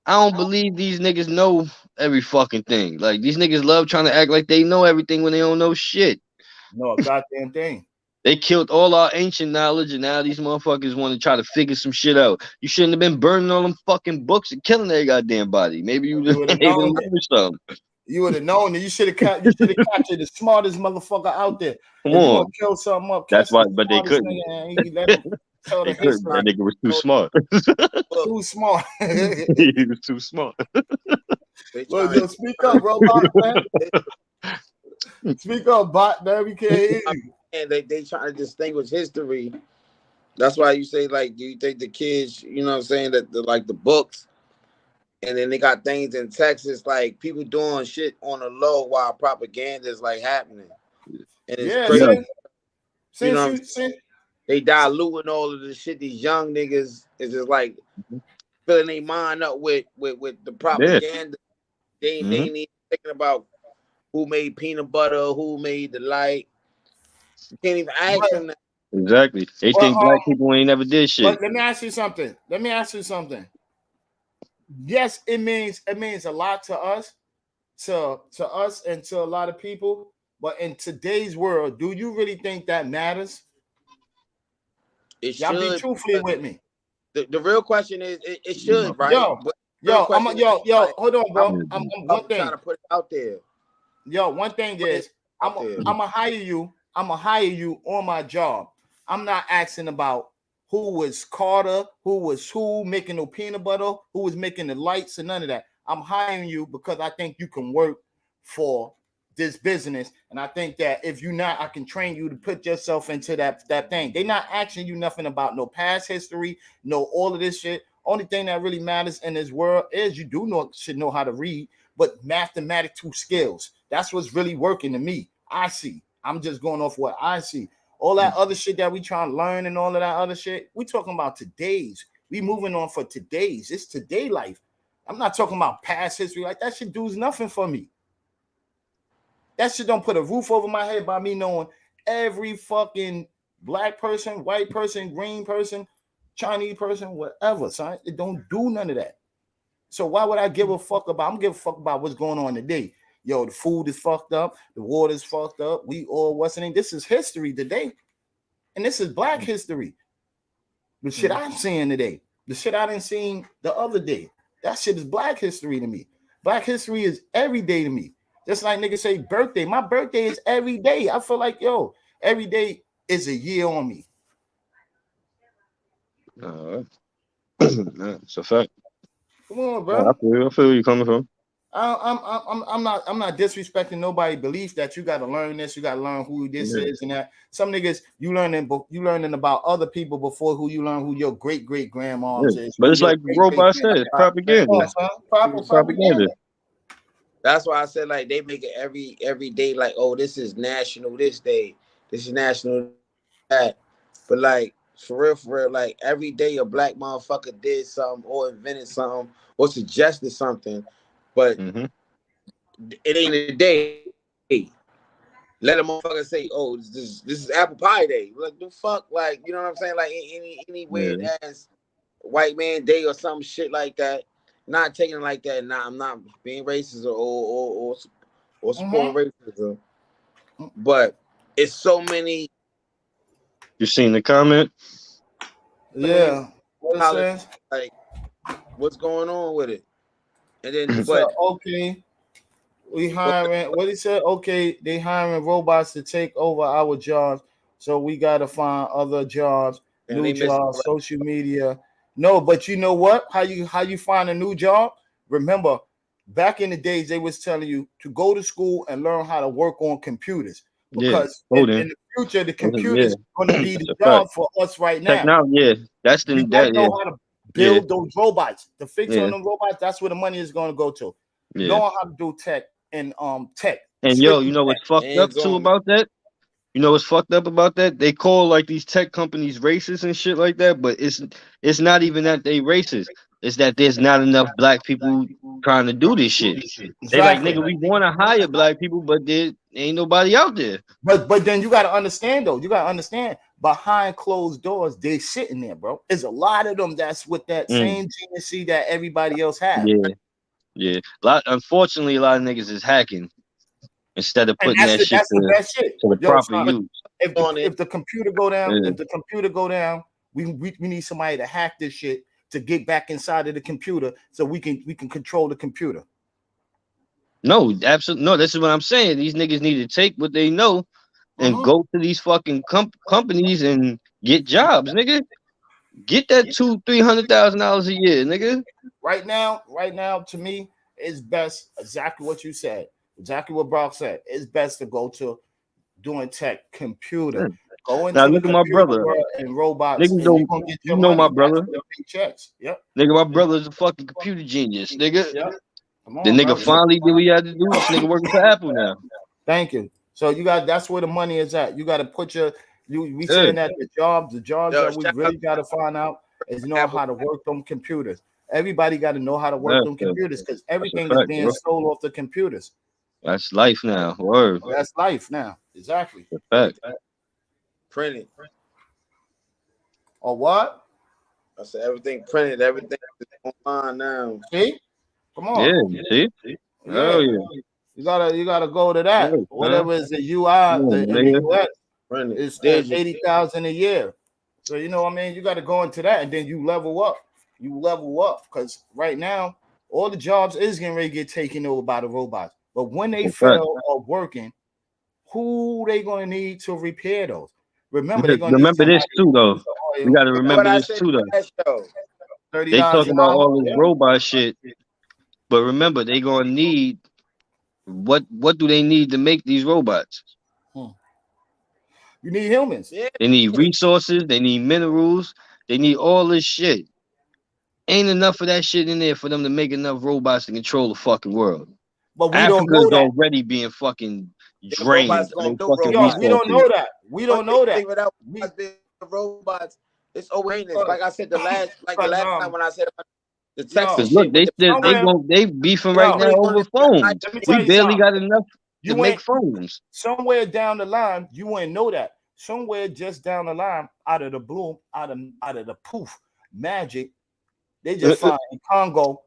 I don't believe these niggas know every fucking thing. Like these niggas love trying to act like they know everything when they don't know shit. No, a goddamn thing. They killed all our ancient knowledge, and now these motherfuckers want to try to figure some shit out. You shouldn't have been burning all them fucking books and killing their goddamn body. Maybe you just ain't able to learn something. You would have known that. You should have captured the smartest motherfucker out there. Come on, kill something up. That's why, but they couldn't. That nigga was too smart. Too smart. He was too smart. Well, yo, speak up, robot, man. Speak up, bot, man. We can't hear you. And they try to distinguish history. That's why you say, like, do you think the kids, you know what I'm saying, that like the books, and then they got things in Texas, like people doing shit on the low while propaganda is like happening. And it's crazy. You know they diluting all of the shit. These young niggas is just like filling their mind up with the propaganda. They ain't even thinking about who made peanut butter, who made the light. You can't even ask them that. Exactly. They think black people ain't never did shit. But let me ask you something. Yes, it means a lot to us, to us, and to a lot of people. But in today's world, do you really think that matters? Y'all be truthful with me. The real question is, it should, right? Yo, hold on, bro. I'm one thing. Trying to put it out there. Yo, one thing is, I'm gonna hire you. I'm gonna hire you on my job. I'm not asking about who was Carter, who making the peanut butter, who was making the lights, and none of that. I'm hiring you because I think you can work for this business, and I think that if you're not, I can train you to put yourself into that thing. They're not asking you nothing about no past history, no all of this shit. Only thing that really matters in this world is you should know how to read, but mathematical skills. That's what's really working to me. I see. I'm just going off what I see. All that other shit that we trying to learn and all of that other shit, we talking about today's. We moving on for today's. It's today life. I'm not talking about past history. Like that shit does nothing for me. That shit don't put a roof over my head by me knowing every fucking black person, white person, green person, Chinese person, whatever, son. It don't do none of that. So why would I give a fuck about? I'm giving a fuck about what's going on today. Yo, the food is fucked up. The water is fucked up. We all what's in it. This is history today. And this is black history. The shit I'm seeing today. The shit I didn't see the other day. That shit is black history to me. Black history is every day to me. Just like niggas say birthday. My birthday is every day. I feel like, yo, every day is a year on me. It's a fact. Come on, bro. I feel where you're coming from. I'm not disrespecting nobody's belief that you got to learn this, you got to learn who this is and that. Some niggas you learning about other people before who you learn who your great grandmas is. But it's like Robot said, it's propaganda. Propaganda. That's why I said like they make it every day like, oh, this is national this day, this is national that. But like for real, like every day a black motherfucker did something or invented something or suggested something. But it ain't a day. Let a motherfucker say, "Oh, this is apple pie day." Like the fuck, like you know what I'm saying? Like any weird ass white man day or some shit like that. Not taking it like that. Nah, I'm not being racist or supporting racism. But it's so many. You seen the comment? Yeah. What it says? Like, what's going on with it? And then, but okay, we hiring. What he said? Okay, they hiring robots to take over our jobs, so we gotta find other jobs new job, social media. No, but you know what? How you find a new job? Remember, back in the days, they was telling you to go to school and learn how to work on computers because in the future, the computers going to be the job for us right now. Technology, that's the you gotta know how to build those robots. The fix on them robots, that's where the money is going to go to. Knowing how to do tech and tech. And yo, you know what's fucked up too about that? You know what's fucked up about that? They call like these tech companies racist and shit like that, but it's not even that they racist. It's that there's not enough black people trying to do this shit. Exactly. They like, nigga, we want to hire black people, but there ain't nobody out there. But then you got to understand though. You got to understand behind closed doors, they sitting there, bro. There's a lot of them that's with that same genius that everybody else has. Yeah. Unfortunately, a lot of niggas is hacking. Instead of putting that shit to the proper use. If the computer go down, we need somebody to hack this shit to get back inside of the computer so we can control the computer. No, absolutely no. This is what I'm saying. These niggas need to take what they know and go to these fucking companies and get jobs, nigga. Get that $200,000-$300,000 a year, nigga. Right now, to me, it's best exactly what you said. Exactly what Brock said. It's best to go to doing tech, computer. Go into now look at my brother and robots. Niggas and you know my brother. Checks. Yep. Nigga, my brother's a fucking computer genius, nigga. Yep. Come on, the nigga finally did what he had to do. This nigga working for Apple now. Thank you. So that's where the money is at. You got to put we saying that the jobs that we really got to find out is know how to work them computers. Everybody got to know how to work them computers because everything is being sold off the computers. That's life now. Word. That's life now. Exactly. Fact. Printed. Or what? I said everything printed. Everything is online now. See? Come on. Yeah. See? Oh yeah. You gotta go to that. Whatever is the UI, the UX. It's 80,000 a year. So you know what I mean? You got to go into that and then you level up. Because right now all the jobs is getting ready to get taken over by the robots. But when they fail or working, who they gonna need to repair those? Remember this too though. You gotta remember this too though. They talking about all this robot shit, but remember they gonna need what do they need to make these robots? You need humans. They need resources, they need minerals, they need all this shit. Ain't enough of that shit in there for them to make enough robots to control the fucking world. But we Africa's don't know that. already being fucking drained. We don't know that. We don't know that. Without robots, it's overrated. Like I said, the last time when I said about the Texas look, they beefing right now over phones. We barely got enough to make phones. Somewhere down the line, you wouldn't know that. Somewhere just down the line, out of the bloom, out of the poof, magic, they just find Congo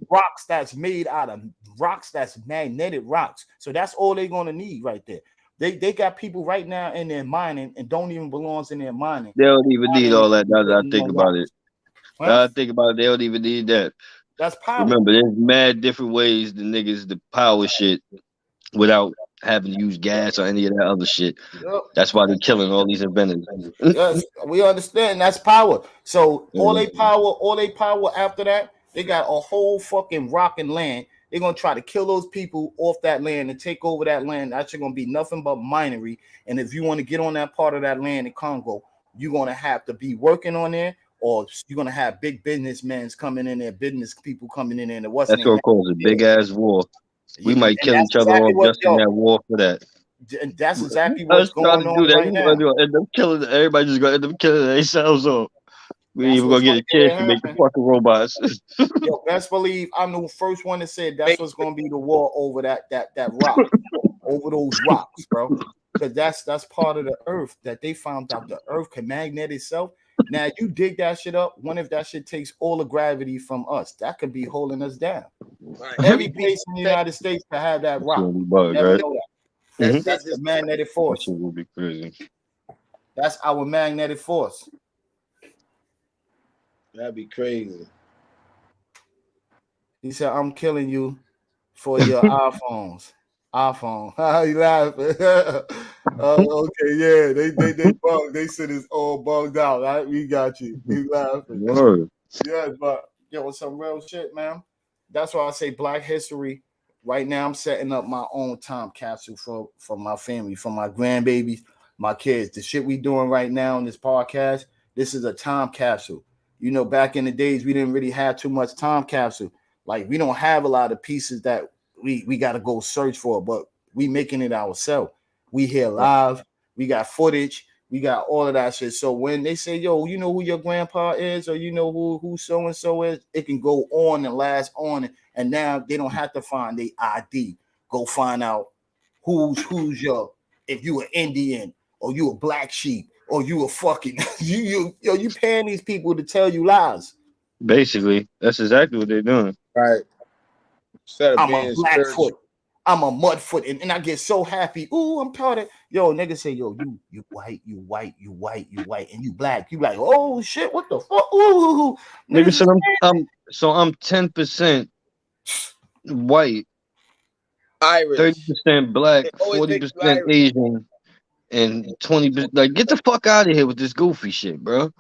rocks that's made out of rocks that's magnetic rocks. So that's all they're gonna need right there. They got people right now in their mining and don't even belongs in their mining. They don't even need all that. Now that I think about it. Now I think about it, they don't even need that. That's power. Remember, there's mad different ways the niggas to power shit without having to use gas or any of that other shit. Yep. That's why they're killing all these inventors. Yes, we understand that's power. So all they power after that, they got a whole fucking rock and land. They're gonna try to kill those people off that land and take over that land. That's gonna be nothing but minery. And if you want to get on that part of that land in Congo, you're gonna have to be working on there, or you're gonna have big businessmen coming in there, business people coming in there. And that's what causes a big ass war. We might kill each other off just in that war for that. And that's exactly what's going on right now. End up killing everybody. Just gonna end up killing themselves off. We ain't even gonna get a chance to make the fucking robots. Yo, best believe I'm the first one that said that's what's gonna be the war over that rock, over those rocks, bro. Because that's part of the earth that they found out the earth can magnet itself. Now you dig that shit up. What if that shit takes all the gravity from us? That could be holding us down. Every place in the United States to have that rock. Never know that. That's the magnetic force. That will be crazy. That's our magnetic force. That'd be crazy. He said, "I'm killing you for your iPhones." iPhone. You laughing? Okay, yeah, they bugged. They said it's all bugged out. Right? We got you. We laughing. Word. Yeah, but yo, some real shit, man. That's why I say Black History. Right now, I'm setting up my own time capsule for my family, for my grandbabies, my kids. The shit we doing right now in this podcast, this is a time capsule. You know, back in the days, we didn't really have too much time capsule. Like we don't have a lot of pieces that we got to go search for, but we making it ourselves. We here live. We got footage. We got all of that shit. So when they say, yo, you know who your grandpa is, or you know who so and so is, it can go on and last on. And now they don't have to find the ID. Go find out who's your, if you an Indian or you a black sheep or you a fucking you paying these people to tell you lies. Basically, that's exactly what they're doing. Right. Instead of I'm being a Blackfoot. I'm a Mudfoot, and I get so happy. Ooh, I'm proud of yo. Nigga say, yo, you white, you white, you white, you white, and you black. You like, oh shit, what the fuck? Ooh, nigga said I'm 10% white, Irish, 30% black, 40% Asian, and 20%. Like, get the fuck out of here with this goofy shit, bro.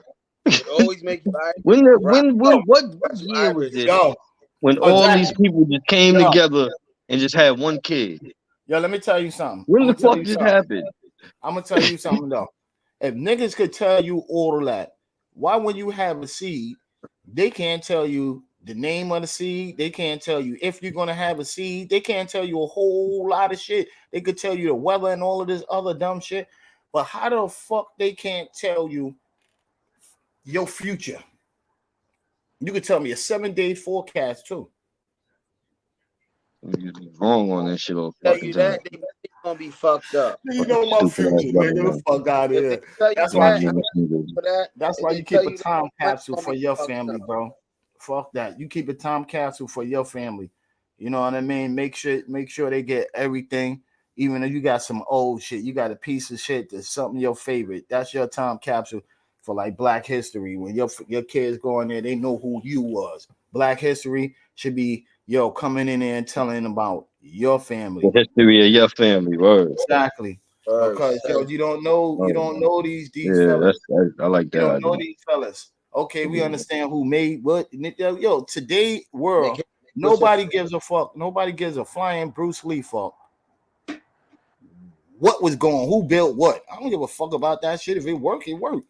It always make you Irish. What year was this? When all these people just came together and just had one kid. Yo, let me tell you something. When the fuck this happened? I'm gonna tell you something though. If niggas could tell you all of that, why when you have a seed, they can't tell you the name of the seed. They can't tell you if you're gonna have a seed. They can't tell you a whole lot of shit. They could tell you the weather and all of this other dumb shit. But how the fuck they can't tell you your future? You could tell me a 7-day forecast too. You're wrong on that shit all fucking time. They gonna be fucked up. You know my future, nigga. The fuck out of here. That's why you keep a time capsule for your family, bro. Fuck that. You keep a time capsule for your family. You know what I mean? Make sure they get everything. Even if you got some old shit, you got a piece of shit that's something your favorite. That's your time capsule for like Black History. When your kids go in there, they know who you was. Black History should be coming in there and telling about your family, the history of your family. Word. Exactly. Because you don't know these fellas. I like that. You don't know these fellas. Okay, we understand who made what. Yo, today world, nobody gives a fuck. Nobody gives a flying Bruce Lee fuck. What was going? Who built what? I don't give a fuck about that shit. If it worked, it worked.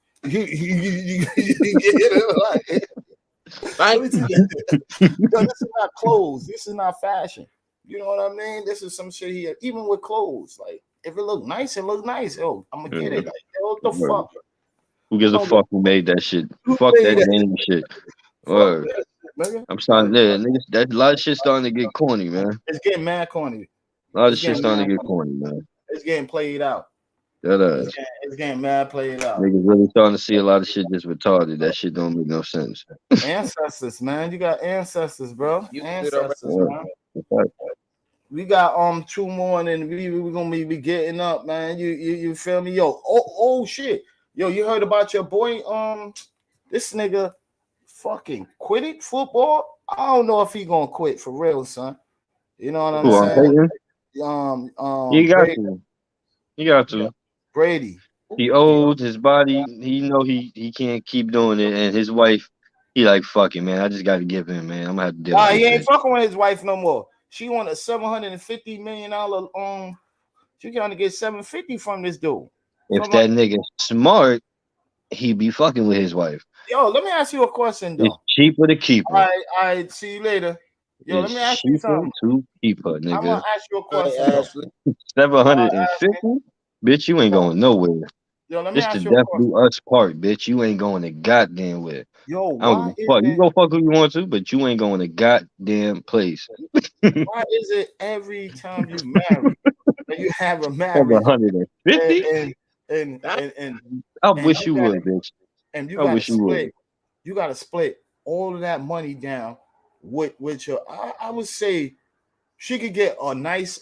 Right? This is not clothes. This is not fashion. You know what I mean? This is some shit here. Even with clothes, like if it look nice, it look nice. Yo, I'm gonna get it. Like, what the fuck? Who gives a fuck who made that shit? Fuck that name shit. Word. I'm starting there. Niggas, that a lot of shit starting to get corny, man. It's getting mad corny. A lot of shit starting to get corny, man. It's getting played out. It's getting mad played out. Niggas really starting to see a lot of shit just retarded. That shit don't make no sense. Ancestors, man. You got ancestors, bro. Ancestors, man. We got 2 more and we're gonna be getting up, man. You feel me? Yo, oh shit. Yo, you heard about your boy? This nigga fucking quitted football. I don't know if he gonna quit for real, son. You know what I'm saying? You got to. Brady. He owed his body. He know he can't keep doing it, and his wife, he like fucking man. I just got to give him, man. I'm gonna have to deal with he ain't fucking with his wife no more. She want a $750 million. She can only get $750 from this dude. If that nigga smart, he be fucking with his wife. Yo, let me ask you a question though. It's cheaper to keep her. All right. See you later. Yo, let me ask you something. To keep her, nigga. I'm gonna ask you a question. 750, bitch. You ain't going nowhere. Yo, let me ask you a question. Do us part, bitch. You ain't going to goddamn where. Yo, why you go fuck who you want to, but you ain't going to goddamn place. Why is it every time you marry, and you have a marriage, 750? And I wish you would, bitch. And you gotta split. You gotta split all of that money down with your. I would say she could get a nice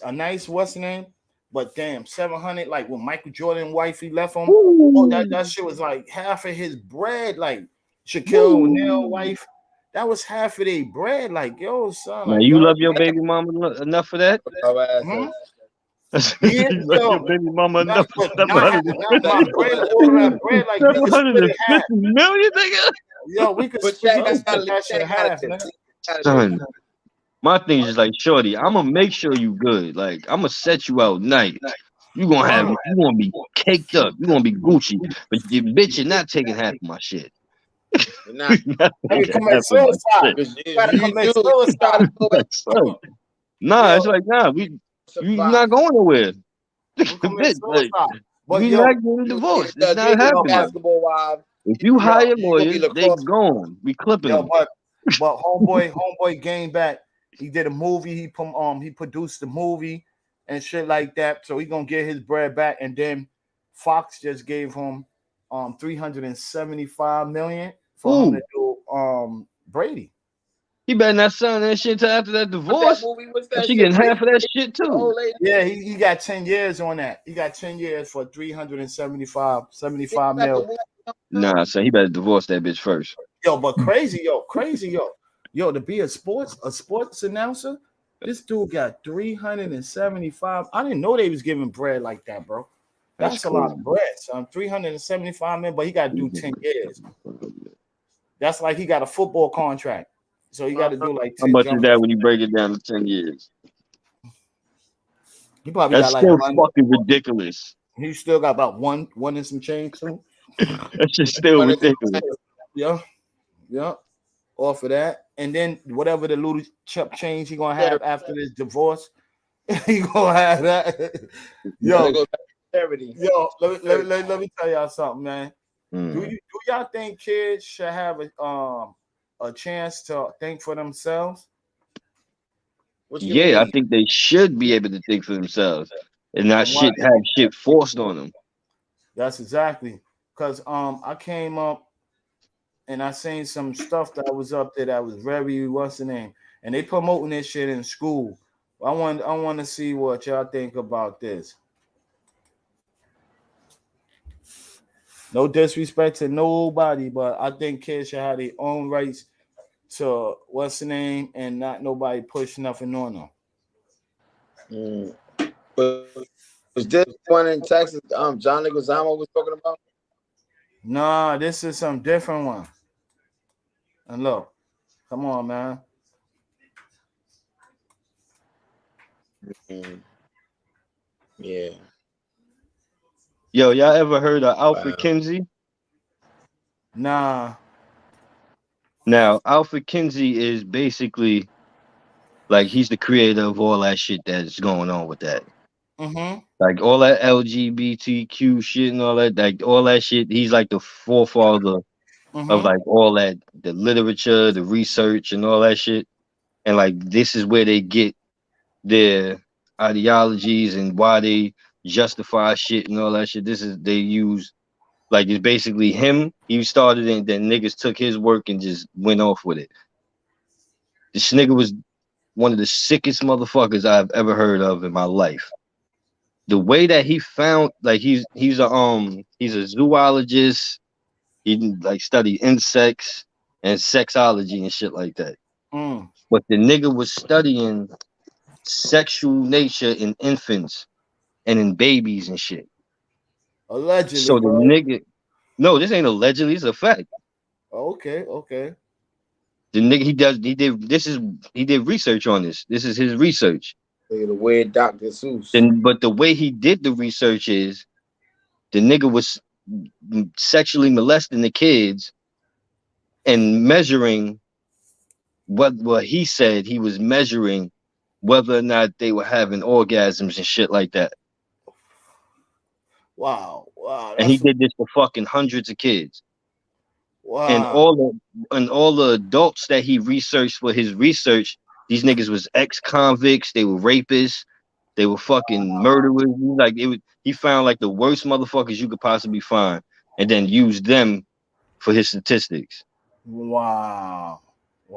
what's the name, but damn, 700. Like when Michael Jordan wife he left him, that shit was like half of his bread. Like Shaquille O'Neal wife, that was half of their bread. Like yo, son. Now like, you love your baby mama enough for that? Yeah, like your baby mama enough for not my bread, all that bread, like we could split it half. 750 million, nigga. Yo, we could split that shit in half, nigga. Son, my thing is like, shorty, I'm gonna make sure you good. Like, I'm gonna set you out nice. You gonna be caked up. You gonna be Gucci. But you bitch, you're not taking half of my shit. Nah, you commit suicide. You gotta commit suicide. Nah, it's like, nah, you're not going nowhere. Bitch, like, you're not getting divorced. It's not happening. Basketball wives. If you hire lawyers, they gone. We clipping them. But homeboy gained back. He did a movie. He produced the movie and shit like that. So he gonna get his bread back. And then Fox just gave him $375 million for him to do Brady. He better not sign that shit till after that divorce. She getting half of that shit too. Yeah, he got 10 years on that. He got 10 years for $375 million. Nah, so he better divorce that bitch first. Yo, but crazy, yo, to be a sports announcer, this dude got 375. I didn't know they was giving bread like that, bro. That's cool. A lot of bread, son. 375 million, but he got to do 10 years. That's like he got a football contract. So you got to do like 10 How much is that when you break it down to 10 years? He probably That's got still like fucking ridiculous. He still got about one and some change too. That's just still ridiculous. Yeah. Off of that. And then whatever the little chop change he gonna have after this divorce, he gonna have that. Yo, let me tell y'all something, man. Do y'all think kids should have a chance to think for themselves? Yeah, I think they should be able to think for themselves and not have shit forced on them. That's exactly because I came up and I seen some stuff that was up there that was very what's the name, and they promoting this shit in school. I want to see what y'all think about this. No disrespect to nobody, but I think kids should have their own rights to what's the name and not nobody push nothing on them. Was this one in Texas? John Leguizamo was talking about? Nah, this is some different one. And look, come on, man. Yeah. Yo, y'all ever heard of Alfred Kinsey? Nah. Now, Alfred Kinsey is basically like he's the creator of all that shit that's going on with that. Like all that LGBTQ shit and all that, like all that shit. He's like the forefather of like all that, the literature, the research, and all that shit. And like this is where they get their ideologies and why they justify shit and all that shit. They use like it's basically him. He started and then niggas took his work and just went off with it. This nigga was one of the sickest motherfuckers I've ever heard of in my life. The way that he found, like he's a zoologist. He like studied insects and sexology and shit like that. But the nigga was studying sexual nature in infants and in babies and shit. Allegedly. So the nigga, no, this ain't allegedly, it's a fact. Okay. The nigga he did research on this. This is his research. The weird Dr. Seuss. But the way he did the research is the nigga was sexually molesting the kids and measuring what he said he was measuring whether or not they were having orgasms and shit like that. Wow. And he did this for fucking hundreds of kids. Wow. And all the adults that he researched for his research, these niggas was ex-convicts, they were rapists, they were fucking murderers. Like he found like the worst motherfuckers you could possibly find and then used them for his statistics. Wow.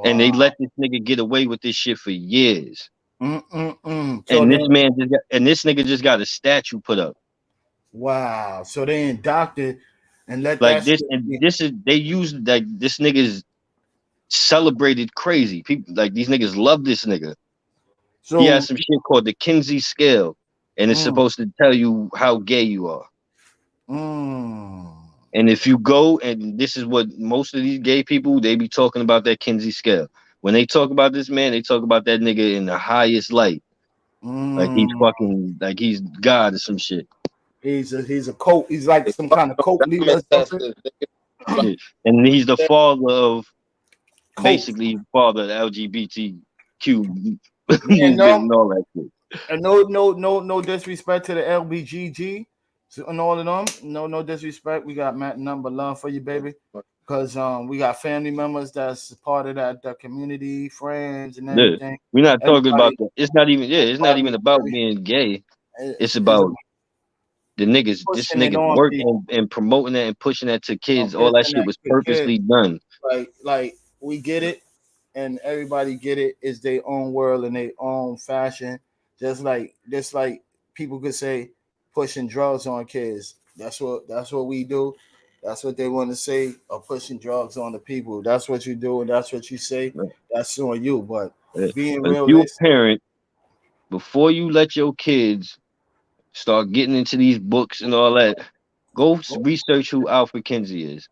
And they let this nigga get away with this shit for years. So and this nigga just got a statue put up. Wow. So they indocted and let like this, and this is they used like this nigga's celebrated crazy. People like these niggas love this nigga. So he has some shit called the Kinsey scale, and it's supposed to tell you how gay you are. And if you go, and this is what most of these gay people, they be talking about that Kinsey scale. When they talk about this man, they talk about that nigga in the highest light. Like he's fucking, like he's God or some shit. He's a cult. He's like some kind of cult leader or something. And he's the father of, basically father of the LGBTQ movement and all that shit. And no disrespect to the LBGG and all of them. No disrespect. We got nothing but love for you, baby. Because we got family members that's part of that community, friends and everything. We're not talking about that. It's not even it's not even about being gay. It's about the niggas, this nigga working and promoting that and pushing that to kids. All that shit was purposely done. Like we get it, and everybody get it. It's their own world and their own fashion. Just like people could say pushing drugs on kids. That's what we do. That's what they want to say, or pushing drugs on the people. That's what you do, and that's what you say. That's on you. But being realistic, you a parent, before you let your kids start getting into these books and all that, go research who Alfred Kinsey is.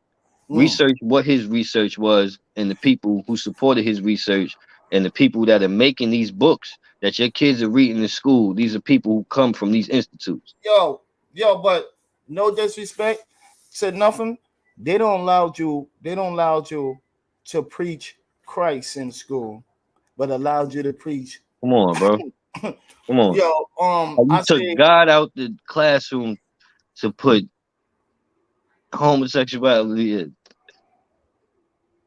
Research what his research was, and the people who supported his research, and the people that are making these books that your kids are reading in school. These are people who come from these institutes. Yo, but no disrespect to nothing. They don't allow you to preach Christ in school, but allowed you to preach. Come on, bro. Come on. Yo, I took God out the classroom to put homosexuality in.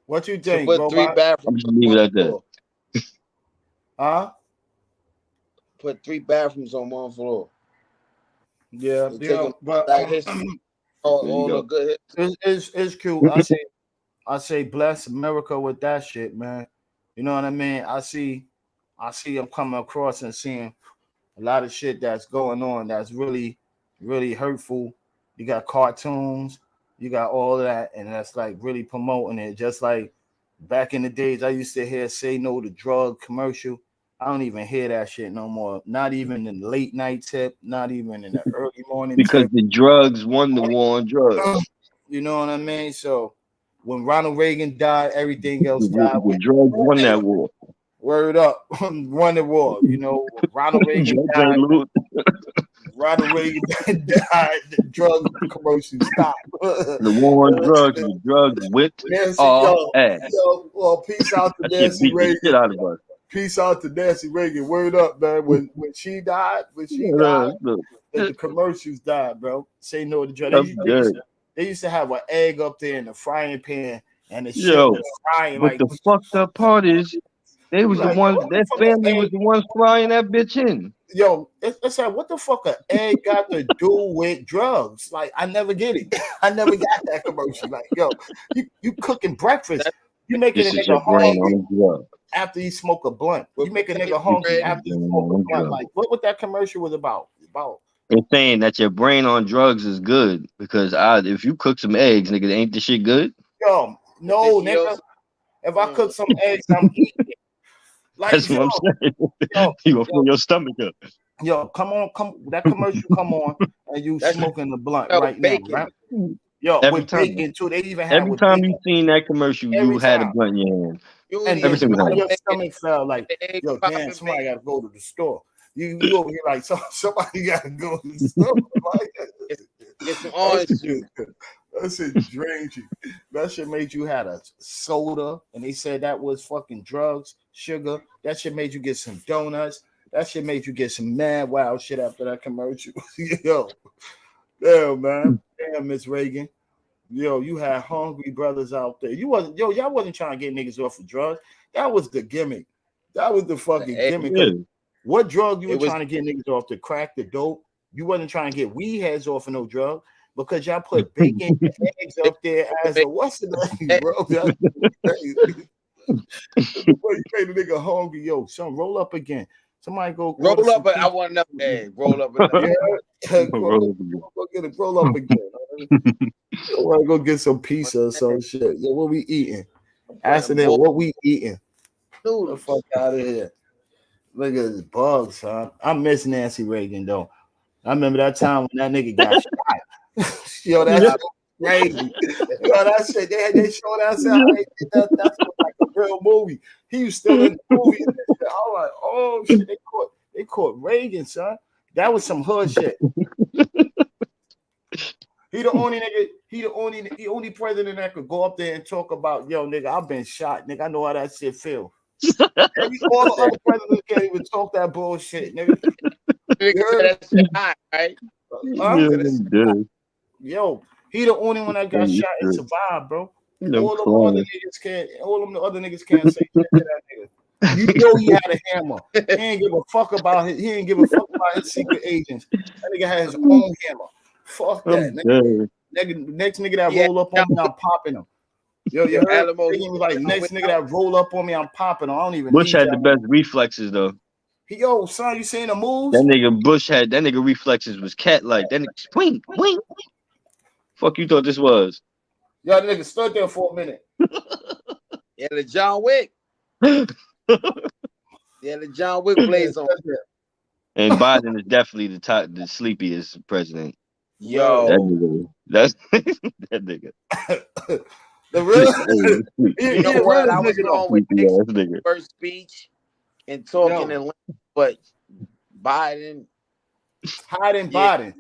What you think? To put 3 bathrooms. I'm just leave it at that. Huh? Put 3 bathrooms on one floor. Yeah, but all the good hits. It's cool. I say bless America with that shit, man. You know what I mean? I see them coming across and seeing a lot of shit that's going on that's really, really hurtful. You got cartoons, you got all that, and that's like really promoting it. Just like back in the days, I used to hear "Say No to Drug" commercial. I don't even hear that shit no more. Not even in the late night tip, not even in the early morning because tip. The drugs won the war on drugs. You know what I mean? So when Ronald Reagan died, everything else died. The drugs won that war. Word up, won the war. You know, Ronald Reagan died. Ronald Reagan died. The drug commercial stopped. The war on drugs. The drugs whipped all ass. Well, peace out to Nancy Reagan. Shit out of us. Peace out to Nancy Reagan. Word up, man. When she died, the commercials died, bro. Say no to drugs. They used to have an egg up there in the frying pan, and the shit was frying. But the fucked up part is, they was the ones. Their family was the ones frying that bitch in. Yo, it's like, what the fuck an egg got to do with drugs? Like, I never get it. I never got that commercial. Like, yo, you cooking breakfast. You making a nigga hungry after you smoke a blunt. You make a nigga hungry after you smoke a blunt. Like, what that commercial was about? They're saying that your brain on drugs is good because if you cook some eggs, nigga, ain't the shit good? Yo, no, nigga. If I cook some eggs, I'm eating it. Like, that's what I'm saying. You gonna fill your stomach up. Yo, come that commercial come on, and you smoking the blunt right now, right? Yo, every with time, bacon too. They even have every time you seen that commercial, you had a blunt in your hand. And every time your stomach felt like, yo, damn, somebody gotta go to the store. You over here like somebody gotta go to the store. Get some orange juice. That shit drained you. That shit made you had a soda, and they said that was fucking drugs, sugar. That shit made you get some donuts. That shit made you get some mad wild shit after that commercial. Yo, damn, man. Damn, Miss Reagan. Yo, you had hungry brothers out there. Y'all wasn't trying to get niggas off of drugs. That was the gimmick. That was the fucking gimmick. Yeah. What drug you were trying to get niggas off? The crack, the dope? You wasn't trying to get weed heads off of no drug because y'all put bacon and eggs up there as a what's the name, bro? You made the nigga hungry. Yo, son, roll up again. Somebody go roll up. I want another egg. Roll up. Go get it. Roll up again. I want to go get some pizza or some shit. Yo, what we eating? Asking them what we eating. Dude, the fuck out of here. Look at the bugs, huh? I miss Nancy Reagan though. I remember that time when that nigga got shot. Yo, that's crazy. Yo, that shit. They showed us how that's like a real movie. He was still in the movie. And shit. I was like, oh shit, they caught Reagan, son. That was some hood shit. He the only nigga. He the only president that could go up there and talk about, yo, nigga, I've been shot, nigga. I know how that shit feel. All the other presidents can't even talk that bullshit, nigga. That shit hot, right? Yo, he the only one that got shot and survived, bro. All them other niggas can't say shit to that nigga. You know he had a hammer. He ain't give a fuck about his. He ain't give a fuck about his secret agents. That nigga had his own hammer. Fuck that, nigga. Next nigga that roll up on me, I'm popping him. Yo, you heard? Like next nigga that roll up on me, I'm popping him. I don't even. Bush had the best reflexes though. Yo, son, you seen the moves? That nigga reflexes was cat like. That nigga swing. Fuck you thought this was? Yo, that nigga stood there for a minute. Yeah, the John Wick. Yeah, the John Wick plays on. And Biden is definitely the sleepiest president. Yo, that nigga. The real, you know what? I was going with Nixon's first speech and talking, but Biden. Hiding Biden.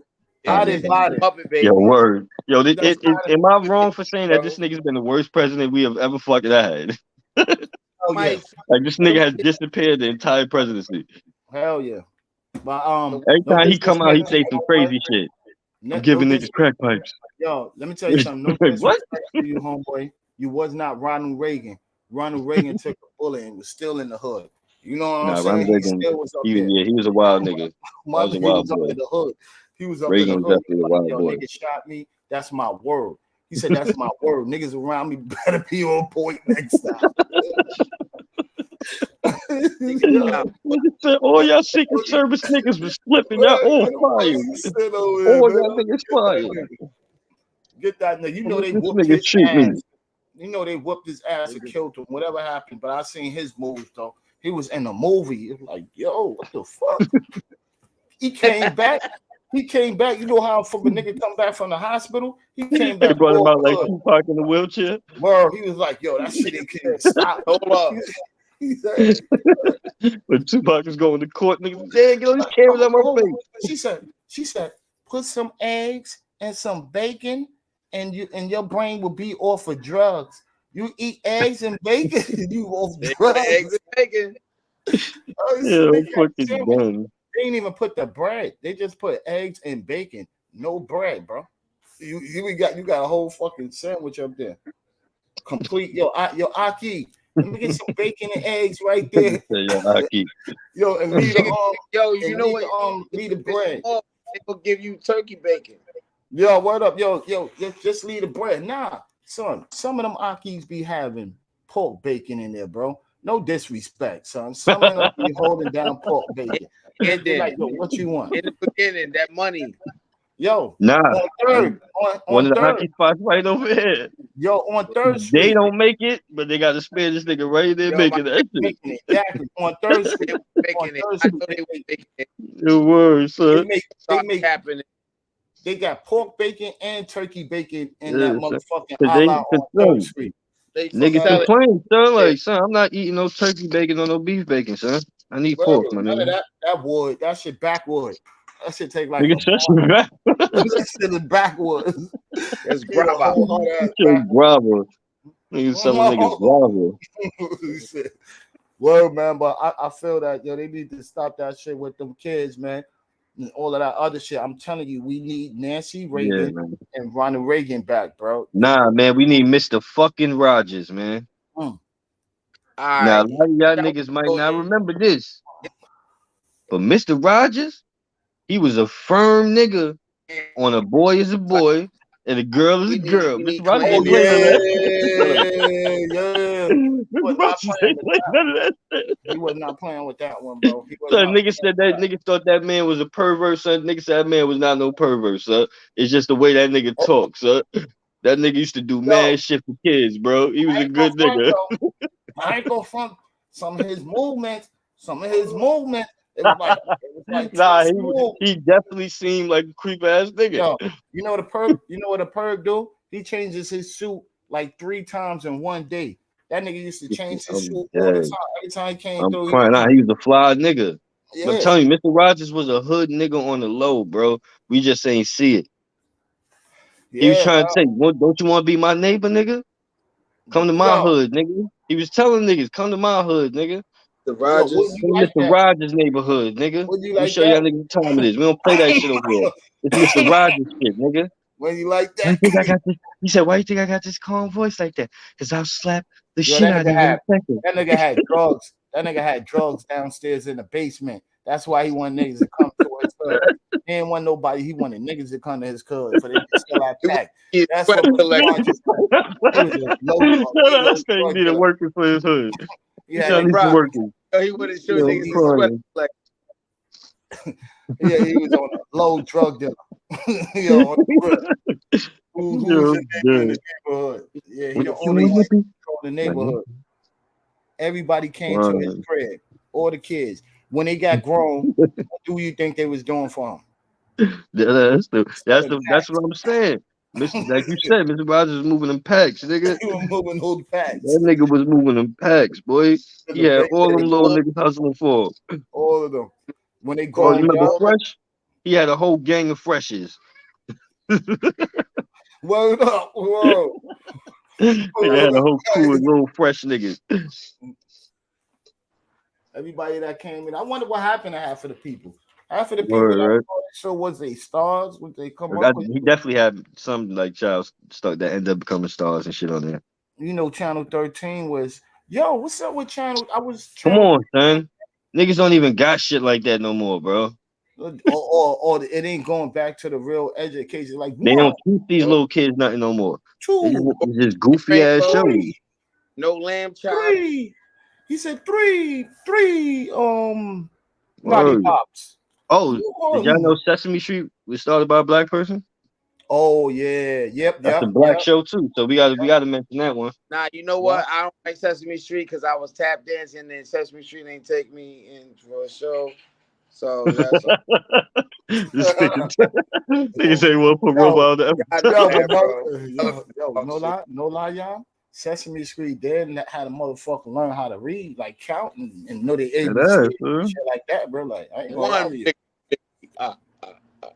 Yo, word. Yo, am I wrong for saying that this nigga's been the worst president we have ever fucking had? Like this nigga has disappeared the entire presidency. Hell yeah. But every time he come out, he say some crazy shit. I'm giving niggas crack pipes. Yo, let me tell you something. No what? You homeboy, you was not Ronald Reagan. Ronald Reagan took a bullet and was still in the hood. You know what I'm saying? He still was up there. Yeah, he was a wild nigga. My nigga was up in the hood. He was up Reagan in the hood. Definitely a wild boy. Nigga shot me. That's my word. He said, "That's my word. Niggas around me better be on point next time." All y'all Secret Service niggas was flipping. Y'all all fire. All y'all niggas fire. Get that nigga. You know they whooped his ass. You know they whooped his ass and killed him. Whatever happened, but I seen his moves though. He was in the movie. It was like, yo, what the fuck? He came back. He came back. You know how from a nigga come back from the hospital? He came back. They brought him out like Tupac in the wheelchair. Bro, he was like, yo, that shit can't stop. Hold up. He said, when Tupac was going to court, niggas, get all these cameras on my face. She said, put some eggs and some bacon, and your brain will be off of drugs. You eat eggs and bacon, and you off drugs. Eggs and bacon. Fucking done. They didn't even put the bread. They just put eggs and bacon. No bread, bro. You got a whole fucking sandwich up there. Complete. Yo, Aki. Let me get some bacon and eggs right there. Yo, and leave the you know what? Leave the bread. They will give you turkey bacon. Yo, word up, yo, just leave the bread. Nah, son, some of them Akis be having pork bacon in there, bro. No disrespect, son. Some of them be holding down pork bacon. And then, like, yo, what you want? In the beginning, that money. Yo, nah. On one of the hockey spots right over here. Yo, on Third Street. They don't make it, but they got to spare this nigga right there making that shit. Exactly. On Third Street. Your word, son. They got pork bacon and turkey bacon in that motherfucking on Third Street. Niggas complain, son. Like, son, I'm not eating no turkey bacon or no beef bacon, son. I need pork, my nigga. That shit backwood. That shit take like that shit is backwoods. It's Bravo. Bravo. Niggas selling niggas Bravo. Word, man, but I feel that they need to stop that shit with them kids, man. And all of that other shit. I'm telling you, we need Nancy Reagan and Ronald Reagan back, bro. Nah, man, we need Mr. fucking Rogers, man. Now, a lot of y'all niggas might not remember this, but Mr. Rogers, he was a firm nigga on a boy is a boy and a girl is a girl. Mr. Rogers ain't playing none of that. He was not playing with that one, bro. Son, nigga said that nigga thought that man was a pervert, son. Nigga said that man was not no pervert, son. It's just the way that nigga talks, son. That nigga used to do mad shit for kids, bro. He was a good nigga. I ain't gonna front some of his movements It was like nah, he definitely seemed like a creep ass nigga. Yo, you know what a perp do? He changes his suit like 3 times in one day. That nigga used to change his suit all the time. Every time he came through, he was a fly nigga. Yeah. I'm telling you, Mr. Rogers was a hood nigga on the low, bro. We just ain't see it. Yeah, he was trying to say, don't you want to be my neighbor, nigga? Come to my hood, nigga. He was telling niggas, come to my hood, nigga. The Rogers. Mr. Rogers neighborhood, nigga. Let me show y'all niggas what time it is. We don't play that shit over here. It's Mr. Rogers shit, nigga. When you like that? Why you think I got this? He said, why you think I got this calm voice like that? Because I'll slap the shit out of you in a second. That nigga had drugs. That nigga had drugs downstairs in the basement. That's why he wanted niggas to come to his hood. He didn't want nobody. He wanted niggas to come to his hood for they to sell out pack. That's what Rogers he needed working for his hood. Yeah, he would have showed niggas like. Yeah, he was on a low drug dealer. On the who's in the neighborhood? Yeah, he the only one control the neighborhood. Everybody came to his crib, all the kids. When they got grown, what do you think they was doing for him? That's what I'm saying. Like you said, Mr. Rogers was moving them packs, nigga. He was moving those packs. That nigga was moving them packs, boy. He had all them little niggas hustling for him. All of them. When they go, you remember Fresh? He had a whole gang of Freshes. Word up, whoa. He had a whole crew of little fresh niggas. Everybody that came in, I wonder what happened to half of the people. Half of the people that show was they stars? Would they come up with? He definitely had some like child stuff that ended up becoming stars and shit on there. You know, Channel 13 was, yo, what's up with Channel? Come on, son. Niggas don't even got shit like that no more, bro. Or it ain't going back to the real education. Like they don't teach these little kids nothing no more. It's just goofy ass shows. No lamb chop. 3. He said 3 lollipops. Oh, did y'all know Sesame Street was started by a black person? Oh yeah, yep. That's a black show too. So we gotta mention that one. Nah, you know what? I don't like Sesame Street because I was tap dancing and Sesame Street ain't take me in for a show. So that's nigga say we'll put robot on the no lie, y'all. Sesame Street did had a motherfucker learn how to read, like count and know the ABC and shit like that, bro. Like I ain't gonna lie to you.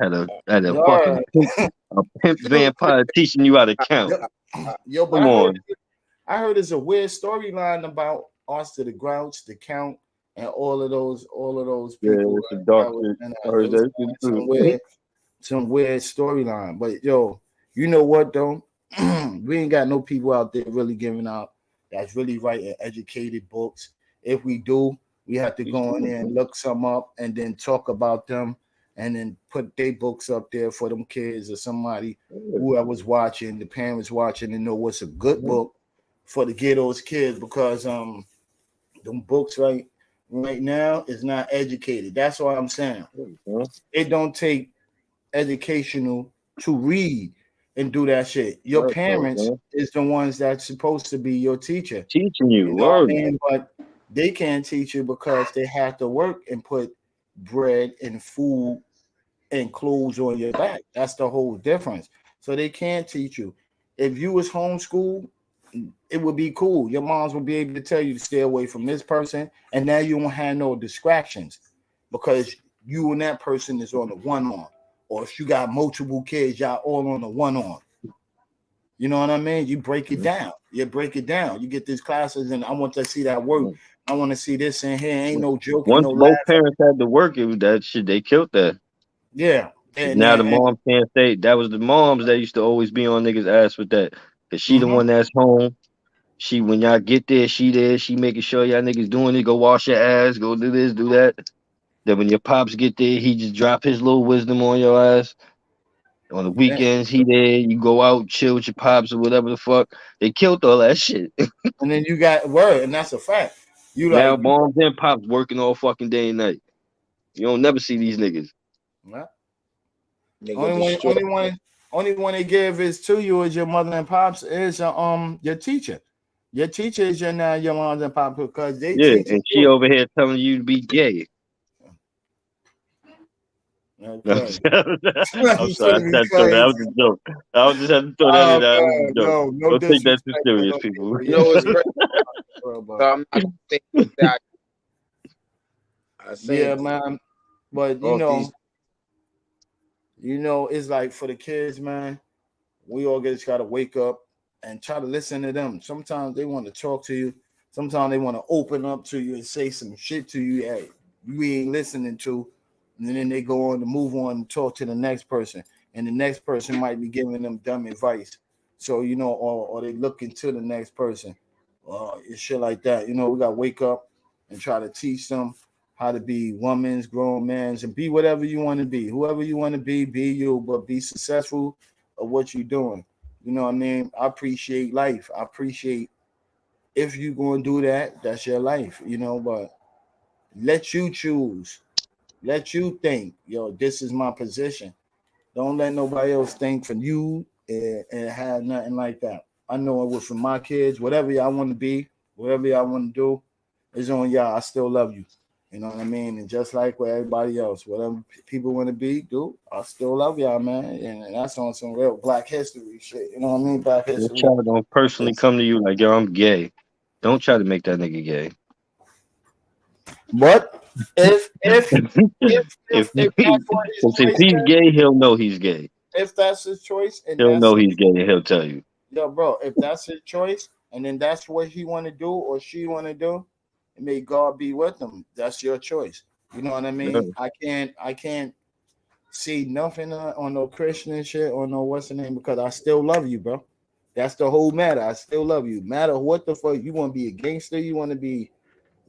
Had a fucking a pimp vampire teaching you how to count. Yo, but come on. I heard there's a weird storyline about Oscar the Grouch, the Count, and all of those people. Yeah, it's dark. Some weird storyline. But yo, you know what though? We ain't got no people out there really giving out that's really writing educated books. If we do, we have to go in there and look some up and then talk about them and then put their books up there for them kids or somebody who I was watching, the parents watching, and know what's a good book for to get those kids, because them books right now is not educated. That's what I'm saying. It don't take educational to read and do that shit. Your parents is the ones that's supposed to be your teacher, teaching you, know what I mean? But they can't teach you because they have to work and put bread and food and clothes on your back. That's the whole difference. So they can't teach you. If you was homeschooled, it would be cool. Your moms would be able to tell you to stay away from this person, and now you won't have no distractions because you and that person is on the one-on. Or if you got multiple kids, y'all all on the one-on. You know what I mean? You break it down. You break it down. You get these classes, and I want to see that work. I want to see this in here. Ain't no joking. Once both parents had to work, it was that shit. They killed that. Yeah. Now the mom can't say. That was the moms that used to always be on niggas' ass with that. Cause she the one that's home. She, when y'all get there, she there. She making sure y'all niggas doing it. Go wash your ass. Go do this, do that. Then when your pops get there, he just drop his little wisdom on your ass. On the weekends, he there. You go out, chill with your pops or whatever the fuck. They killed all that shit. And then you got word, and that's a fact. You now like moms and pops working all fucking day and night. You don't never see these niggas. Yeah. Only one they give is to you is your mother and pops is your teacher. Your teacher is your mom and pop because they and she over here telling you to be gay. I'm sorry. I had to throw that. That was a joke. I was just had to throw that in. That was a joke. No Don't take that too serious, people. You know what's crazy? So I'm not saying that. Yeah, man. But you know, it's like for the kids, man. We all just gotta wake up and try to listen to them. Sometimes they want to talk to you. Sometimes they want to open up to you and say some shit to you that you ain't listening to. And then they go on to move on and talk to the next person. And the next person might be giving them dumb advice. So, you know, or they look into the next person. And shit like that. You know, we gotta wake up and try to teach them how to be women's, grown men's, and be whatever you want to be. Whoever you want to be you, but be successful of what you're doing. You know what I mean? I appreciate life. I appreciate if you're going to do that, that's your life, you know, but let you choose. Let you think, yo, this is my position. Don't let nobody else think for you and have nothing like that. I know it was for my kids. Whatever y'all want to be, whatever y'all want to do, is on y'all. I still love you. You know what I mean? And just like with everybody else, whatever people want to be, do, I still love y'all, man. And that's on some real Black history shit. You know what I mean? Black Your history. child don't personally come to you like, yo, I'm gay. Don't try to make that nigga gay. But if that's if what his choice he's is, gay, he'll know he's gay. if that's his choice, and He'll that's know he's gay, and he'll tell you. yo, bro, if that's his choice, and then that's what he want to do or she want to do, and may God be with them. That's your choice. You know what I mean? Yeah. I can't see nothing on no Christian shit or no what's the name because I still love you, bro. That's the whole matter. I still love you. Matter what the fuck you want to be a gangster, you want to be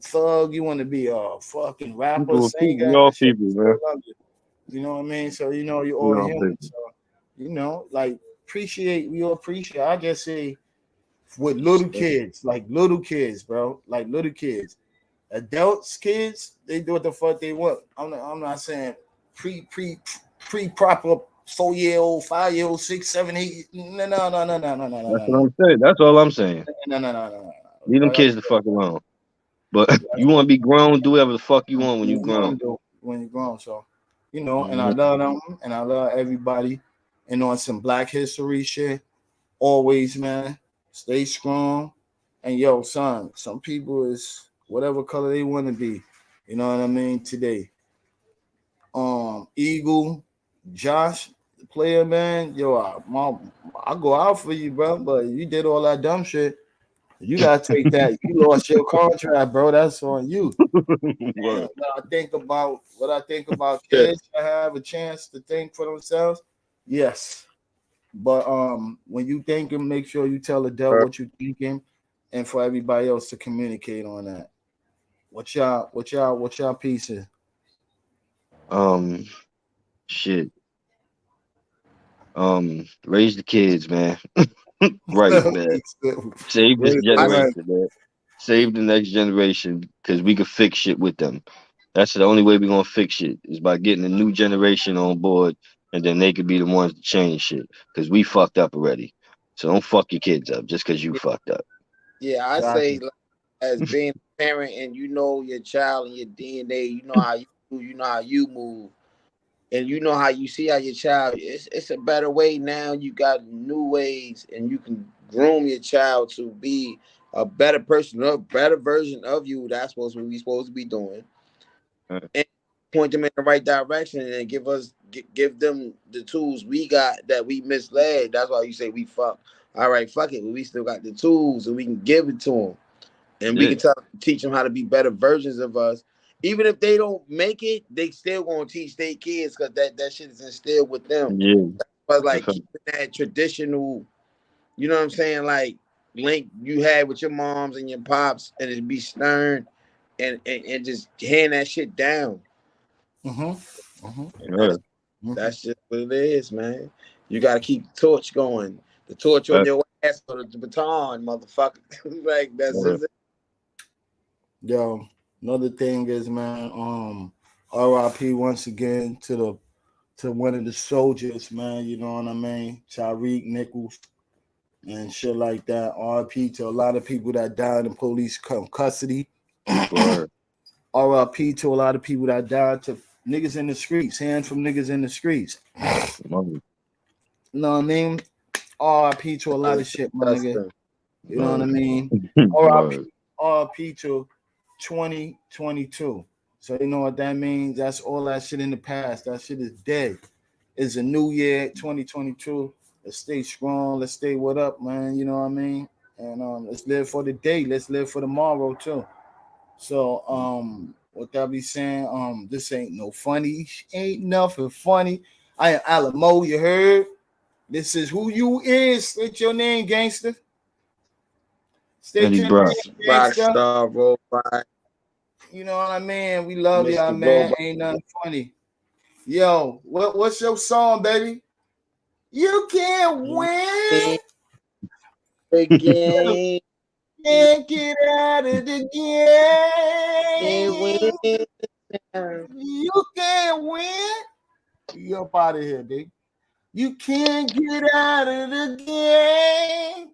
thug, you want to be a fucking rapper, singer, We all and shit. people, I man. still love you. You know what I mean? So you know you're We all all human. people. So you know, like we all appreciate. I just say with little kids, like little kids, bro, like little kids. Adults, kids, they do what the fuck they want. I'm not saying pre proper 4 year old, 5 year old, 6, 7, 8. No. That's what I'm saying. That's all I'm saying. No. Leave them kids the fuck alone. But you want to be grown, do whatever the fuck you want when you grown. When you're grown, so you know, and I love them, and I love everybody, and on some Black history shit. Always, man, stay strong, and yo, son, some people is whatever color they want to be. You know what I mean? Today, Eagle, Josh, the player, man, yo, I go out for you, bro, but you did all that dumb shit. You gotta take that. You lost your contract, bro. That's on you. And what I think about kids to have a chance to think for themselves, yes. But when you thinking, make sure you tell Adele what you thinking, and for everybody else to communicate on that. What y'all pieces? Shit. Raise the kids, man. Right, man. Save this generation, man. Save the next generation because we can fix shit with them. That's the only way we're gonna fix shit is by getting a new generation on board, and then they could be the ones to change shit. Because we fucked up already. So don't fuck your kids up just because you fucked up. Yeah, I say like, as being a parent and you know your child and your DNA, you know how you do, you know how you move, and you know how you see how your child. It's a better way now. You got new ways, and you can groom your child to be a better person, a better version of you. That's what we supposed to be doing, and point them in the right direction, and give them the tools we got that we misled. That's why you say we fuck. All right, fuck it. But we still got the tools, and we can give it to them. And we can teach them how to be better versions of us. Even if they don't make it, they still gonna teach their kids because that shit is instilled with them. Yeah. But like keeping that traditional, you know what I'm saying, like link you had with your moms and your pops, and it be stern and just hand that shit down. That's just what it is, man. You gotta keep the torch going. The torch on your ass or the baton, motherfucker. Like that's just it. Yo, another thing is, man, RIP once again to one of the soldiers, man, you know what I mean? Tyreek Nichols and shit like that. RIP to a lot of people that died in police custody. RIP to a lot of people that died to Niggas in the streets, hands from niggas in the streets. You know what I mean? RIP to a lot of shit, my nigga. You know what I mean? RIP to 2022. So you know what that means? That's all that shit in the past. That shit is dead. It's a new year, 2022. Let's stay strong. Let's stay what up, man. You know what I mean? And let's live for the day. Let's live for tomorrow too. So what that be saying? This ain't no funny. Ain't nothing funny. I am Alamo, you heard? This is who you is. State your name, gangster. State your name, gangster. Rockstar, Robot. You know what I mean? We love y'all, man. Ain't nothing funny. Yo, what's your song, baby? You can't win the game. Can't get out of the game. You can't win. You up out of here, baby. You can't get out of the game.